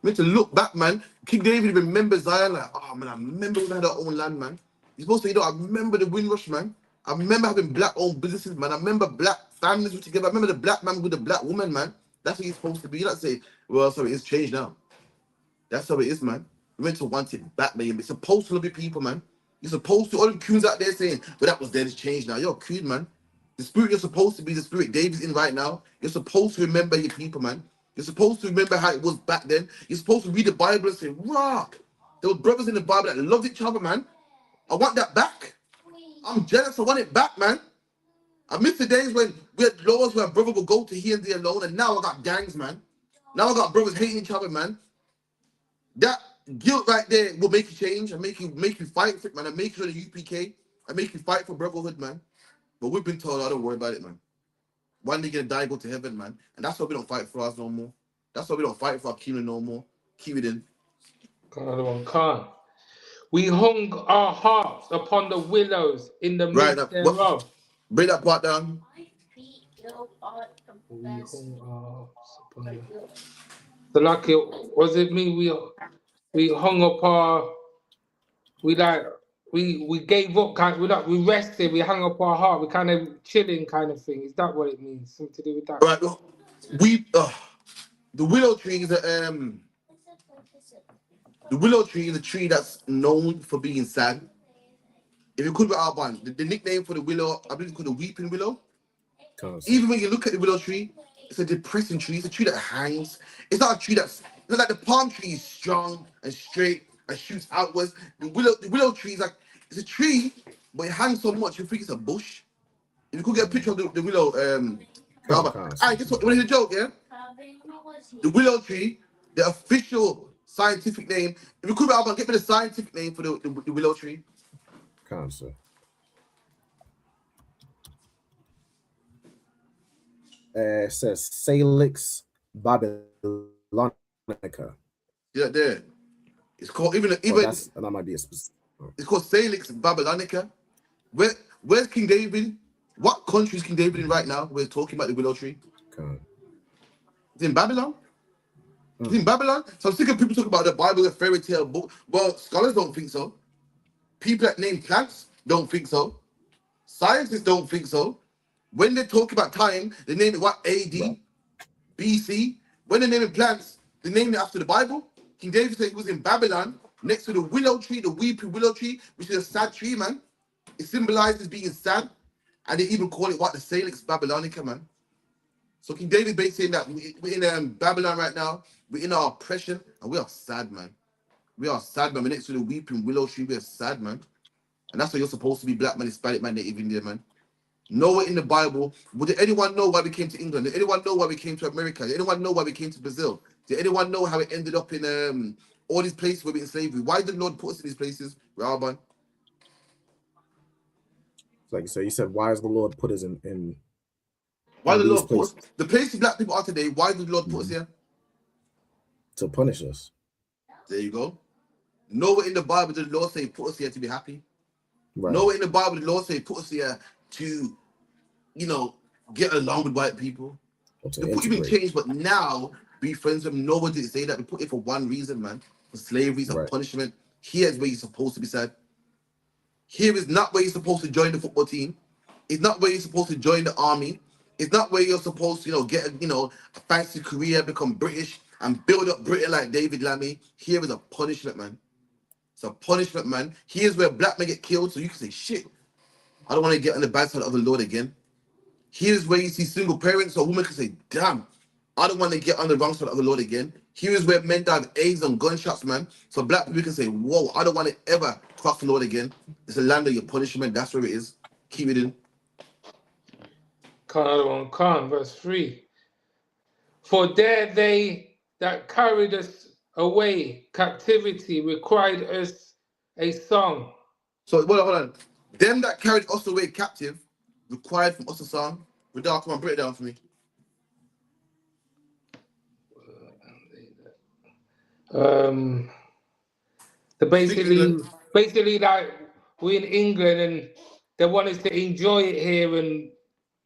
We're meant to look back, man. King David remembers Zion, like, oh, man, I remember we had our own land, man. You're supposed to, I remember the Windrush, man. I remember having black-owned businesses, man. I remember black families were together. I remember the black man with the black woman, man. That's what you're supposed to be. You don't say, well, sorry, it's changed now. That's how it is, man. We're meant to want it back, man. You're supposed to love your people, man. You're supposed to, all the coons out there saying, but that was then, it's changed now. You're a coon, man. The spirit you're supposed to be, the spirit David's in right now. You're supposed to remember your people, man. You're supposed to remember how it was back then. You're supposed to read the Bible and say, rah, there were brothers in the Bible that loved each other, man. I want that back. I'm jealous. I want it back, man. I miss the days when we had laws where a brother would go to here and there alone, and now I got gangs, man. Now I got brothers hating each other, man. That guilt right there will make you change and make you fight for it, man, and make sure the UPK and make you fight for brotherhood, man. But we've been told, I don't worry about it, man. One day you're gonna die, go to heaven, man. And that's why we don't fight for us no more. That's why we don't fight for our kingdom no more. Keep it in. Another one, Khan. We hung our hearts upon the willows in the Right, midst thereof. Bring that part down. We hung our hearts upon the... So like it was it me? We hung up our... We gave up, we rested, we hung up our heart, we kind of chilling kind of thing. Is that what it means? Something to do with that? Right, the willow tree is the willow tree is a tree that's known for being sad. If you could be Alban, the nickname for the willow, I believe it's called the weeping willow. Even when you look at the willow tree, it's a depressing tree. It's a tree that hangs. It's not a tree it's not like the palm tree is strong and straight and shoots outwards. The willow tree is like, it's a tree, but it hangs so much you think it's a bush. If you could get a picture of the willow, guess what? You want to hear the joke, yeah? The willow tree, the official scientific name. If you could be Alban, get me the scientific name for the willow tree. Cancer. It says Salix babylonica. Yeah, there. It's called and that might be a specific. It's called Salix babylonica. Where's King David? What country is King David in right now? We're talking about the willow tree. It's in Babylon. It's in Babylon. So I'm sick of people talking about the Bible, a fairy tale book. Well, scholars don't think so. People that name plants don't think so. Scientists don't think so. When they talk about time, they name it what? AD, BC. When they name it plants, they name it after the Bible. King David said he was in Babylon, next to the willow tree, the weeping willow tree, which is a sad tree, man. It symbolizes being sad. And they even call it what? The Salix babylonica, man. So King David basically saying that we're in Babylon right now. We're in our oppression, and we are sad, man. We are sad, man. We're next to the weeping willow tree. We are sad, man. And that's why you're supposed to be black man, Hispanic man, Native Indian, man. Nowhere in the Bible, did anyone know why we came to England? Did anyone know why we came to America? Did anyone know why we came to Brazil? Did anyone know how it ended up in all these places where we're in slavery? Why did the Lord put us in these places, Alban? Like you said, why is the Lord put us in why did the Lord put us? The places black people are today, why did the Lord put us here? To punish us. There you go. Nowhere in the Bible did the Lord say put us here to be happy. Right. Nowhere in the Bible did the Lord say put us here to, get along with white people. The put even changed, but now be friends with them. Nobody did say that. We put it for one reason, man. For slavery, some punishment. Here's where you're supposed to be sad. Here is not where you're supposed to join the football team. It's not where you're supposed to join the army. It's not where you're supposed to, get a fancy career, become British, and build up Britain like David Lammy. Here is a punishment, man. It's a punishment, man. Here's where black men get killed, so you can say, shit, I don't want to get on the bad side of the Lord again. Here's where you see single parents, so a woman can say, damn, I don't want to get on the wrong side of the Lord again. Here is where men die of AIDS and gunshots, man. So black people can say, whoa, I don't want to ever cross the Lord again. It's a land of your punishment. That's where it is. Keep it in. Khan, verse 3. For there they that carried us away captivity required us a song. So hold on. Them that carried us away captive required from us a song. Radar, come on, break it down for me. Basically like we're in England and they want us to enjoy it here and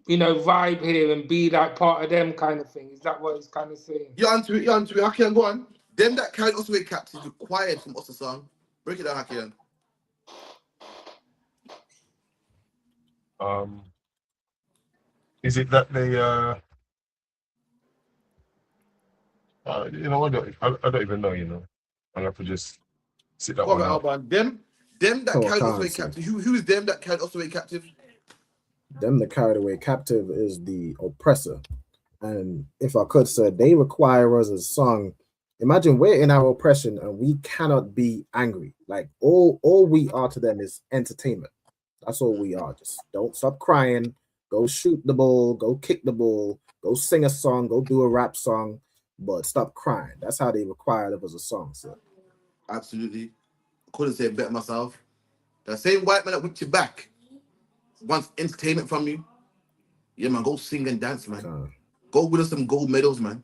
vibe here and be like part of them kind of thing. Is that what it's kind of saying? You're onto it. Hakian, go on. Them that carried us away captive required from us a song. Break it down, Hakian. Is it that they I don't even know, I'll have to just sit that one out. Them that carried us away captive. Who is them that carried us away captive? Them that carried away captive is the oppressor. And if I could, sir, they require us a song. Imagine we're in our oppression and we cannot be angry. Like all we are to them is entertainment. That's all we are. Just don't stop crying. Go shoot the ball. Go kick the ball. Go sing a song. Go do a rap song. But stop crying. That's how they required of us a song, sir. Absolutely. Couldn't say it better myself. The same white man that whipped you back wants entertainment from you, yeah, man, go sing and dance, man. Go win us some gold medals, man.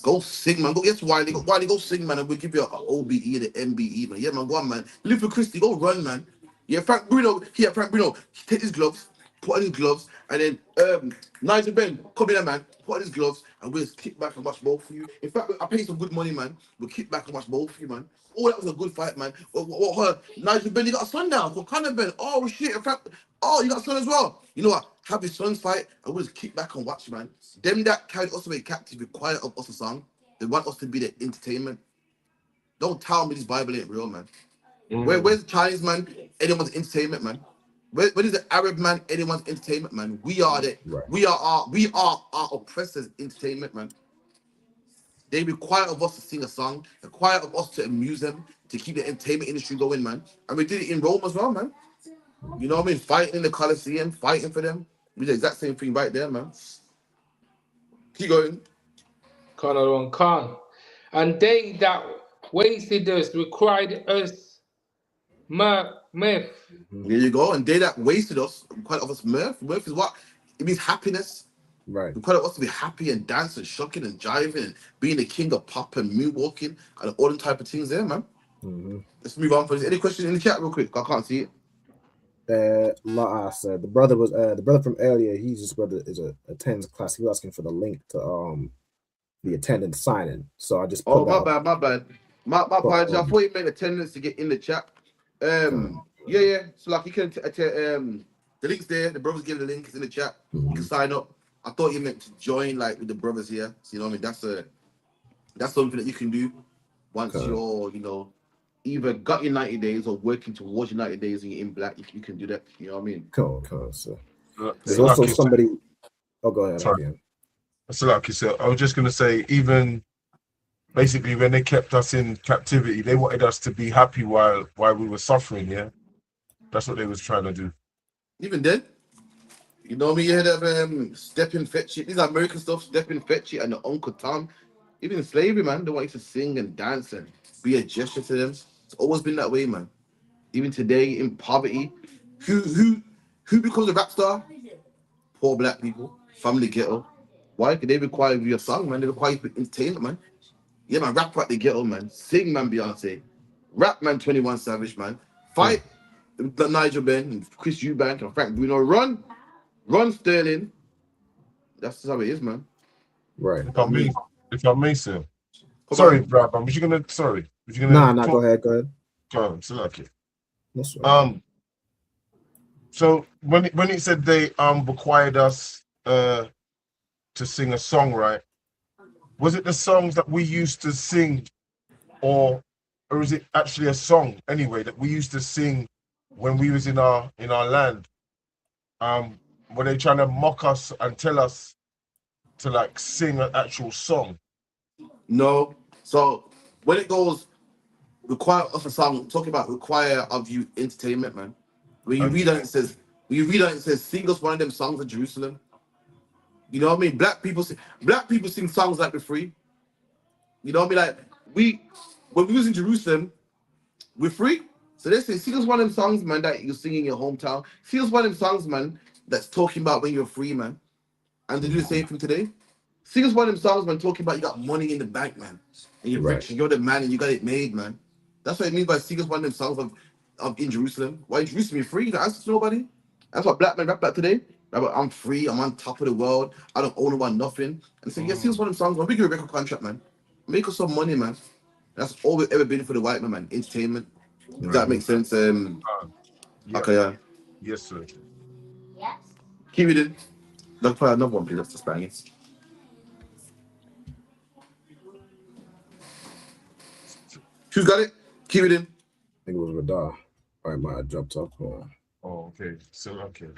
Go sing, man. Go, yes, Wiley. Wiley, go sing, man. And we'll give you an OBE and an MBE, man. Yeah, man, go on, man. Live for Christy. Go run, man. Yeah, Frank Bruno. Take his gloves, put on his gloves, and then Nigel Ben, come in there, man. Put on his gloves, and we'll kick back and watch both for you. In fact, I pay some good money, man. We'll kick back and watch both for you, man. Oh, that was a good fight, man. Nigel Ben, you got a son now. Connor Ben. Oh, shit. In fact, oh, you got a son as well. You know what? Have his sons fight, and we'll just kick back and watch, man. Them that carried us away captive require of us a song. They want us to be their entertainment. Don't tell me this Bible ain't real, man. Where's the Chinese man? Anyone's entertainment, man. Where is the Arab man? Anyone's entertainment, man. We are our oppressors' entertainment, man. They require of us to sing a song, require of us to amuse them, to keep the entertainment industry going, man. And we did it in Rome as well, man. You know what I mean? Fighting in the Colosseum, fighting for them. We did the exact same thing right there, man. Keep going. Khan. And they that wasted us required us mirth. There you go. And they that wasted us required of us mirth. Mirth is what? It means happiness. Right. Required of us to be happy and dancing, shucking and jiving and being the king of pop and moonwalking and all them type of things there, man. Let's move on. Any questions in the chat real quick? I can't see it. Laas said the brother from earlier. He's just brother attends class. He was asking for the link to the attendance sign-in. So I just my bad. My apologies. I thought you meant attendance to get in the chat. Yeah. So like you can the link's there. The brothers give the link. It's in the chat. You can sign up. I thought you meant to join like with the brothers here. So, you know what I mean? That's something that you can do once you're either got your 90 days or working towards your 90 days and you're in black. You can do that. You know what I mean? Cool. So there's also somebody. Oh, go ahead. Sorry. So like you said, I was just gonna say, even basically when they kept us in captivity, they wanted us to be happy while we were suffering. Yeah, that's what they was trying to do. Even then, you know me. You heard of Step and Fetch It. These are American stuff. Step and Fetch It and the Uncle Tom. Even in slavery, man, they want you to sing and dance and be a gesture to them. It's always been that way, man. Even today in poverty, who becomes a rap star? Poor black people, family ghetto. Why? Because they require you a song, man. They require you for entertainment, man. Yeah, man, rap at the ghetto, man. Sing, man, Beyonce. Rap, man, 21 Savage, man. Fight Nigel Ben and Chris Eubank and Frank Bruno. Run Sterling. That's how it is, man. Right. If I may, sir. Sorry, Brad, was you gonna? Nah, go ahead. Go on, so lucky. That's right. So when it said they required us to sing a song, right? Was it the songs that we used to sing, or is it actually a song anyway that we used to sing when we was in our land? Were they trying to mock us and tell us to like sing an actual song? No. So when it goes require us a song, talking about require of you entertainment, man. When you read on it says sing us one of them songs of Jerusalem. You know what I mean? Black people sing songs like we're free. You know what I mean? Like when we was in Jerusalem, we're free. So they say, sing us one of them songs, man, that you sing in your hometown. Sing us one of them songs, man, that's talking about when you're free, man. And they do the same thing today. Sing us one of them songs, man, talking about you got money in the bank, man. And you're rich and you're the man and you got it made, man. That's what it means by sing us one of them songs of in Jerusalem. Why in Jerusalem you're free? You don't answer to nobody. That's what black men rap about today. I'm free, I'm on top of the world, I don't own about nothing. And say, yeah, sing us one of them songs, man. We get a record contract, man. Make us some money, man. That's all we've ever been for the white man, entertainment. If that makes sense. Okay, yeah. Yes, sir. Yes. Keep it in. Let's play another one, please. That's the Spanish. Who's got it? Keep it in. I think it was Radar. All right, my dropped off. Oh, okay. So, okay.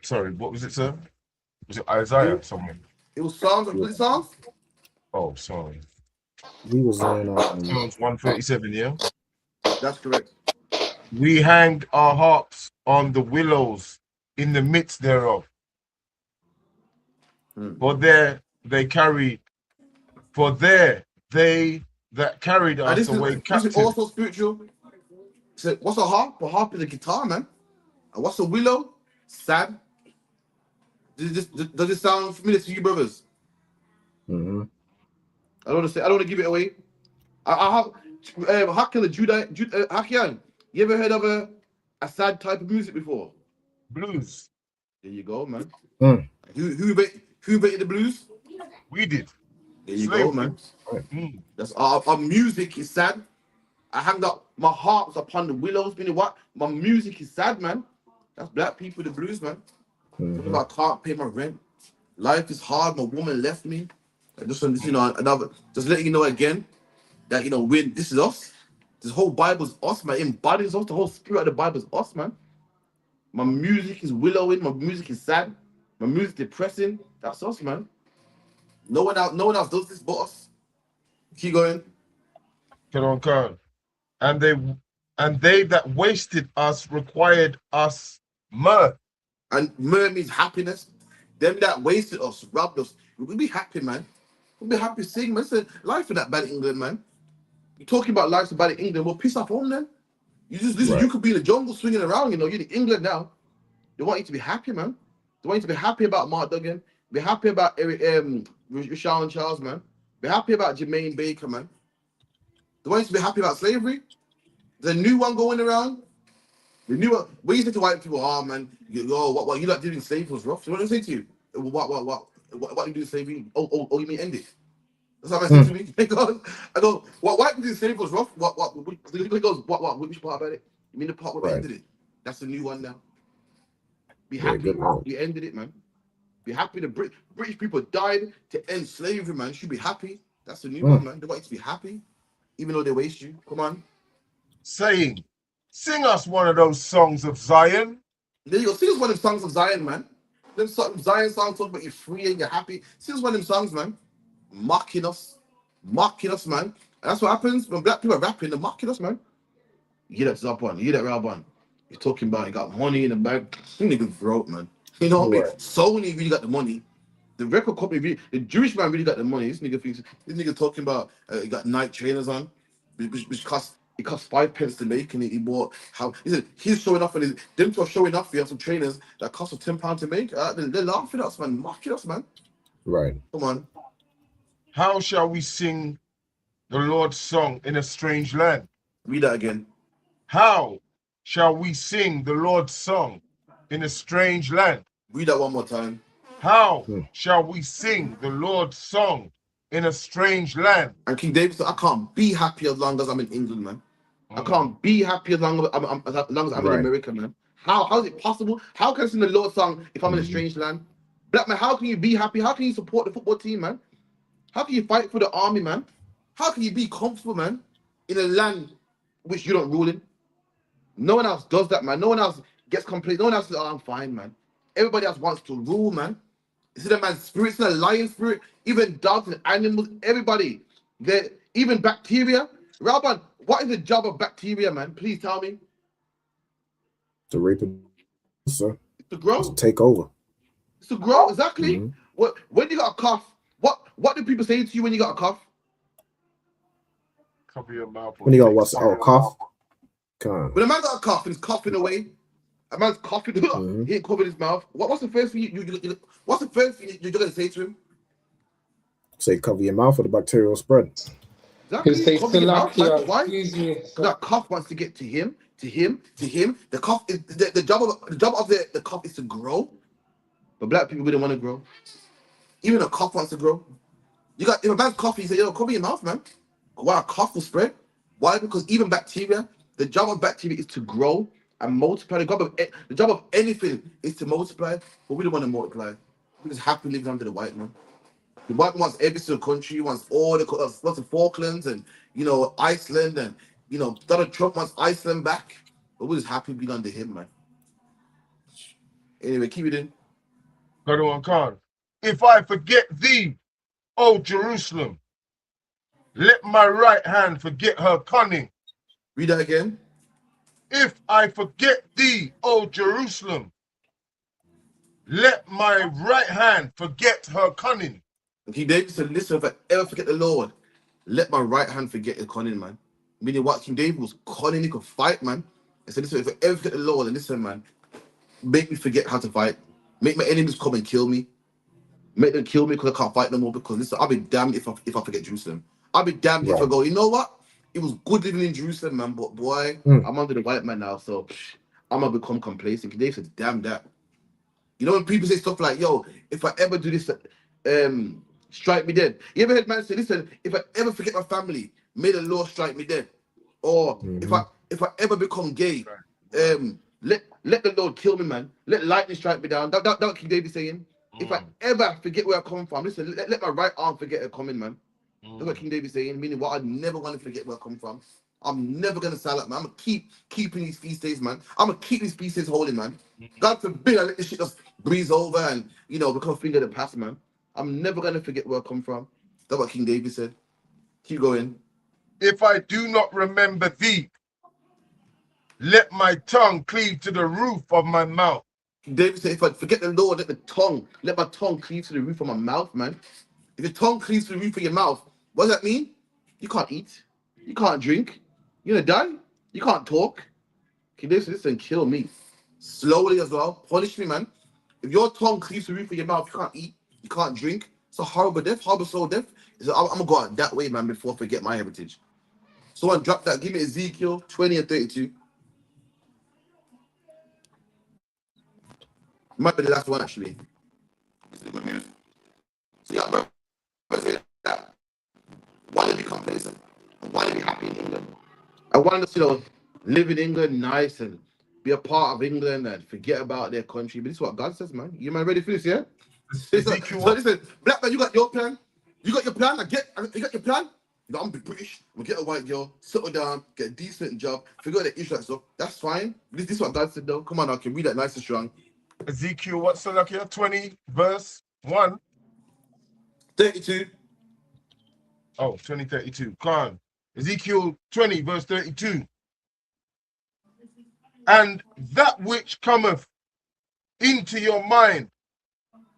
Sorry, what was it, sir? Was it Isaiah or something? It was Psalms. Was it Psalms? Oh, sorry. We was in Psalms 137, yeah? That's correct. We hanged our harps on the willows in the midst thereof. For there they carried, they that carried us away captive. This is also spiritual. So what's a harp? A harp is a guitar, man. And what's a willow? sad. Does it sound familiar to you, brothers? Mm-hmm. I don't want to say. I don't want to give it away. I have Hakian, Hakian. You ever heard of a sad type of music before? Blues. There you go, man. Mm. Who invented the blues? We did. There you Slavery. go, man. Mm. That's our music is sad. I hang up my harps upon the willows. Meaning what? My music is sad, man. That's black people, the blues, man. Mm-hmm. I can't pay my rent. Life is hard. My woman left me. I just want to, another. Just letting you know again that when this is us. This whole Bible is us, man. It embodies us. The whole spirit of the Bible is us, man. My music is willowing. My music is sad. My music depressing. That's us, man. No one else does this but us. Keep going. Get on, Khan. And they that wasted us required us mirth. And mirth means happiness. Them that wasted us, robbed us. We'll be happy, man. We'll be happy sing, man. It's life in that bad England, man. You're talking about life so bad in England. Well, piss off home then. You could be in the jungle swinging around, you're in England now. They want you to be happy, man. They want you to be happy about Mark Duggan. Be happy about Rashad and Charles, man. Be happy about Jermaine Baker, man. They want you to be happy about slavery. There's a new one going around. The new one. When you say to white people, oh man, what you like doing slavery was rough. So what do I say to you? What you do slavery? Oh, you mean end it? That's what I say to me. I go, what white people do slavery was rough? He goes, which part about it? You mean the part where we ended it? That's the new one now. Be happy. We ended it, man. Be happy. The British people died to end slavery, man. You should be happy. That's the new one, man. They want you to be happy, even though they waste you. Come on. Saying, sing us one of those songs of Zion. There you go. Sing us one of them songs of Zion, man. Them Zion songs talk about you're free and you're happy. Sing us one of them songs, man. Mocking us, man. And that's what happens when black people are rapping. They're mocking us, man. You hear that Zap1, you hear that Rab1. You're talking about you got money in the bank. You niggas broke, man. You know what I mean? Sony really got the money. The record company, the Jewish man really got the money. This nigga talking about he got Nike trainers on, which cost 5 pence to make, and he bought he's showing off, and them two are showing off. We have some trainers that cost us £10 to make. They're laughing at us, man, mocking us, man. Right. Come on. How shall we sing the Lord's song in a strange land? Read that again. How shall we sing the Lord's song in a strange land? Read that one more time. How shall we sing the Lord's song in a strange land? And King David said, I can't be happy as long as I'm in England, man. I can't be happy as long as I'm in America, man. How is it possible? How can I sing the Lord's song if I'm in a strange land? Black man, how can you be happy? How can you support the football team, man? How can you fight for the army, man? How can you be comfortable, man, in a land which you don't rule in? No one else does that, man. No one else gets complacent. No one else says, oh, I'm fine, man. Everybody else wants to rule, man. It's in a man's spirit, it's in a lion spirit, even dogs and animals, everybody. Even bacteria. Rabban, what is the job of bacteria, man? Please tell me. To reproduce, sir. To grow. To take over. It's to grow, exactly. When you got a cough, what do people say to you when you got a cough? Cover your mouth. When you got what's cough? When a man got a cough and he's coughing away, a man's coughing, he ain't covering his mouth. What's the first thing you're gonna say to him? Say cover your mouth or the bacterial spread. Exactly. Cover your mouth. Why? That cough wants to get to him. The cough is the job of the cough is to grow. But black people wouldn't want to grow. Even a cough wants to grow. If a man's coughing, you say, yo, cover your mouth, man. Why a cough will spread? Why? Because even bacteria, the job of bacteria is to grow and multiply. The job of anything is to multiply, but we don't want to multiply. We just happy living under the white man. The white man wants every single country, wants all lots of Falklands and Iceland, and Donald Trump wants Iceland back. But we're just happy being under him, man. Anyway, keep it in. Go to Khan. If I forget thee, O Jerusalem, let my right hand forget her cunning. Read that again. If I forget thee, O Jerusalem, let my right hand forget her cunning. And King David said, listen, if I ever forget the Lord, let my right hand forget the cunning, man. Meaning what? King David was cunning, he could fight, man. And said, listen, if I ever forget the Lord, and listen, man, make me forget how to fight, make my enemies come and kill me, make them kill me because I can't fight no more. Because listen, I'll be damned if I forget Jerusalem. I'll be damned if I go, you know what? It was good living in Jerusalem, man, but boy, I'm under the white man now, so I'm gonna become complacent. They said, damn that. You know when people say stuff like, yo, if I ever do this, strike me dead. You ever heard man say, listen, if I ever forget my family, may the Lord strike me dead. Or if I ever become gay, let the Lord kill me, man. Let lightning strike me down. That what King David saying. If I ever forget where I come from, listen, let my right arm forget it coming, man. That's what King David saying, meaning what I never want to forget where I come from. I'm never gonna sell up, man. I'm gonna keep keeping these feast days, man. I'm gonna keep these feast days holy, man. God forbid I let this shit just breeze over and become a thing of the past, man. I'm never gonna forget where I come from. That's what King David said. Keep going. If I do not remember thee, let my tongue cleave to the roof of my mouth. David said, if I forget the Lord, let my tongue cleave to the roof of my mouth, man. If your tongue cleaves to the roof of your mouth, what does that mean? You can't eat. You can't drink. You're gonna die. You can't talk. King David said, listen, kill me. Slowly as well. Punish me, man. If your tongue cleaves to the roof of your mouth, you can't eat. You can't drink. It's a horrible death, horrible soul death. I'm gonna go out that way, man, before I forget my heritage. Someone drop that. Give me Ezekiel 20 and 32. Might be the last one, actually. See, I'm that. Want to be complacent. I want to be happy in England. I want to, live in England nice and be a part of England and forget about their country. But this is what God says, man. You man ready for this, yeah? So listen, black man, you got your plan. You got your plan. You got your plan. You know, I'm British. I'm gonna get a white girl, settle down, get a decent job, figure out the Israelite stuff. That's fine. This is what God said, though. Come on, I can read that nice and strong. Ezekiel, what's the here? 20, verse 1. 32. Oh, 20, 32. Come on. Ezekiel 20, verse 32. And that which cometh into your mind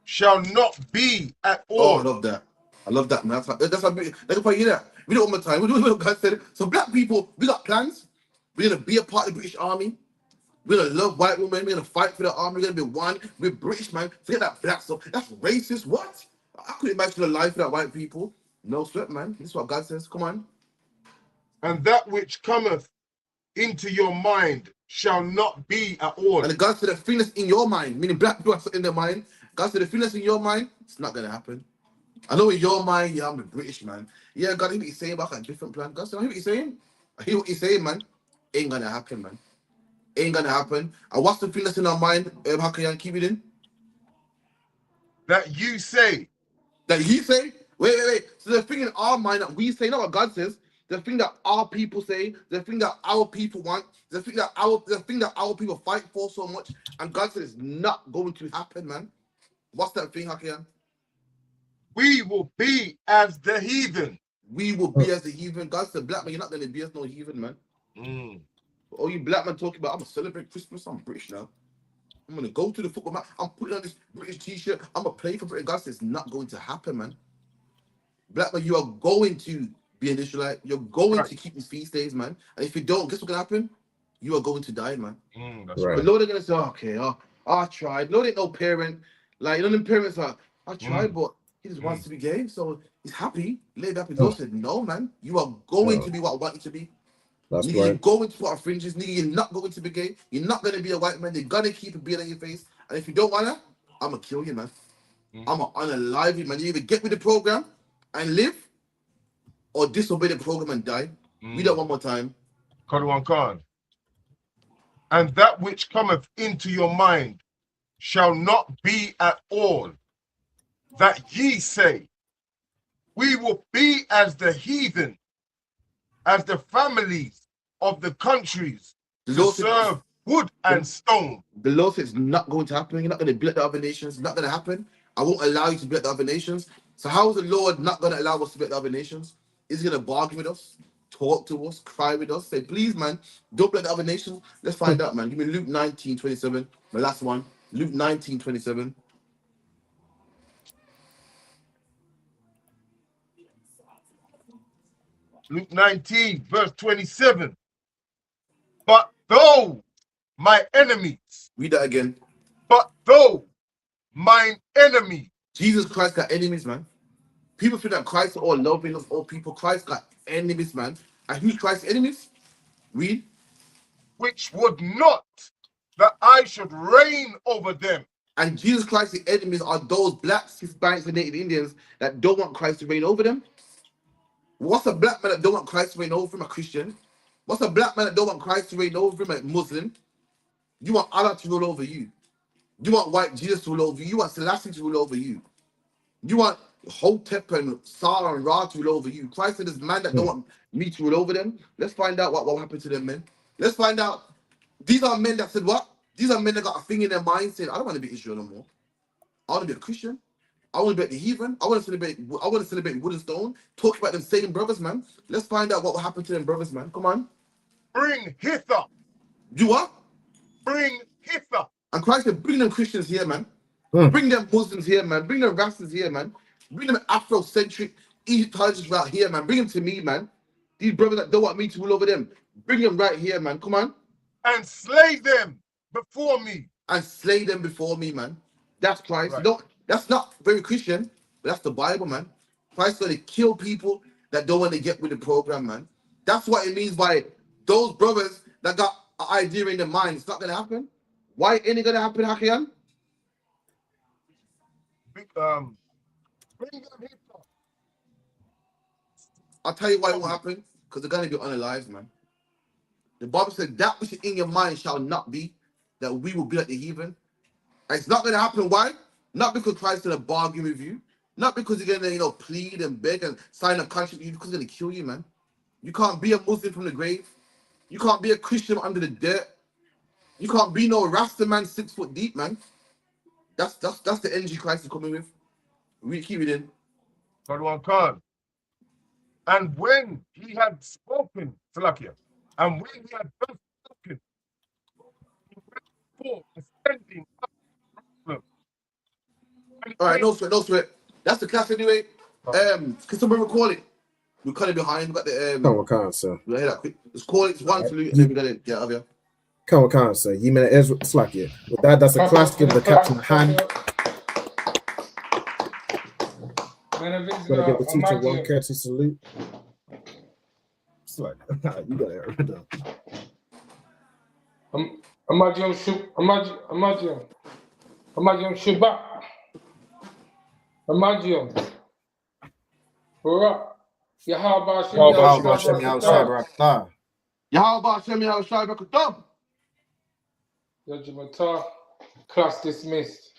shall not be at all. Oh, I love that. I love that, man. That's how you hear that. We do it one more time. We do what God said. So black people, we got plans. We're gonna be a part of the British Army. We're gonna love white women. We're gonna fight for the army. We're gonna be one. We're British, man. Forget that black stuff. That's racist. What? I couldn't imagine a life without white people. No sweat, man. This is what God says. Come on. And that which cometh into your mind shall not be at all. And God said the thing that's in your mind, meaning black people are in their mind. God said the thing that's in your mind, it's not gonna happen. I know in your mind, yeah, I'm a British man. Yeah, God, I hear what you're saying about a different plan. God said, I hear what you're saying. I hear what you're saying, man. Ain't gonna happen, man. Ain't gonna happen. And what's the thing that's in our mind? How can you keep it in? That you say. That he say? Wait. So the thing in our mind that we say, not what God says. The thing that our people say, the thing that our people want, the thing that our people fight for so much, and God said it's not going to happen, man. What's that thing, Hakian? We will be as the heathen. We will be as the heathen. God said, black man, you're not going to be as no heathen, man. Oh, you black man talking about, I'm going to celebrate Christmas. I'm British now. I'm going to go to the football match. I'm putting on this British t-shirt. I'm going to play for Britain. God said, it's not going to happen, man. Black man, you are going to be an Israelite. You're going to keep these feast days, man. And if you don't, guess what's going to happen? You are going to die, man. That's right. But Lord, they're going to say, okay, I tried. Lord ain't no parent. Like, them parents are, I tried, but he just wants to be gay, so he's happy. Laid up his Lord said, no, man. You are going to be what I want you to be. That's You're going to put on fringes. Nigga, you're not going to be gay. You're not going to be a white man. You're going to keep a beard on your face. And if you don't want to, I'm going to kill you, man. I'm going to unalive you, man. You either get with the program and live, or disobey the program and die. Read that one more time. Khan. And that which cometh into your mind shall not be at all, that ye say, we will be as the heathen, as the families of the countries, to serve wood and stone. The Lord says it's not going to happen. You're not going to be like the other nations. It's not going to happen. I won't allow you to be like the other nations. So how is the Lord not going to allow us to be like the other nations? Is he going to bargain with us, talk to us, cry with us, say, please, man, don't be like the other nations? Let's find out, man. Give me Luke 19:27. My last one. Luke 19:27. Luke 19, verse 27. But those my enemies. Read that again. But though mine enemy. Jesus Christ got enemies, man. People think that Christ all loving of all people. Christ got enemies, man. And who's Christ's enemies? Read. Which would not that I should reign over them. And Jesus Christ's enemies are those blacks, Hispanics, and Native Indians that don't want Christ to reign over them. What's a black man that don't want Christ to reign over him? A Christian. What's a black man that don't want Christ to reign over him? A Muslim. You want Allah to rule over you. You want white Jesus to rule over you. You want Selassie to rule over you. You want Hotep and Sarah and Ra to rule over you. Christ said, this man that don't want me to rule over them. Let's find out what happened to them men. Let's find out. These are men that said what? These are men that got a thing in their mind saying, I don't want to be Israel no more. I want to be a Christian. I want to be at the heathen. I want to celebrate wood and stone. Talk about them same brothers, man. Let's find out what happened to them brothers, man. Come on. Bring hither. You what? Bring hither. And Christ said, bring them Christians here, man. Bring them Muslims here, man. Bring them Rastas here, man. Bring them Afrocentric Egyptologists right here, man. Bring them to me, man. These brothers that don't want me to rule over them. Bring them right here, man. Come on. And slay them before me. And slay them before me, man. That's Christ. Right. That's not very Christian, but that's the Bible, man. Christ's going to kill people that don't want to get with the program, man. That's what it means by those brothers that got an idea in their mind. It's not going to happen. Why ain't it going to happen, Hakian? Bring them hither. I'll tell you why it won't happen. Because they're going to be unalive, man. The Bible said that which is in your mind shall not be, that we will be like the heathen. And it's not going to happen. Why? Not because Christ's going to bargain with you. Not because you're going to, plead and beg and sign a contract with you, because he's going to kill you, man. You can't be a Muslim from the grave. You can't be a Christian under the dirt. You can't be no Rasta man 6 foot deep, man. That's the energy Christ is coming with. We keep it in. God one can. And when he had spoken, Salakia, and when he had thus spoken, he went forth, ascending up Jerusalem. All right, no sweat. That's the class anyway. Can somebody recall it? We're kind of behind. We got the Come on, come on, sir. We'll hear that quick. Let's call it. It's one salute, and then we got it. Yeah, Avia. Come on, sir. You mean Ezra Slakia? With that's a class. Give the captain a hand. Gonna give the teacher one courtesy salute. It's like, you got it. Imagine Shabbat. Imagine. Alright. Yahweh Hashem Yahweh Yajimata. Class dismissed.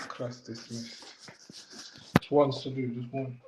Class dismissed. Just one salute, just one.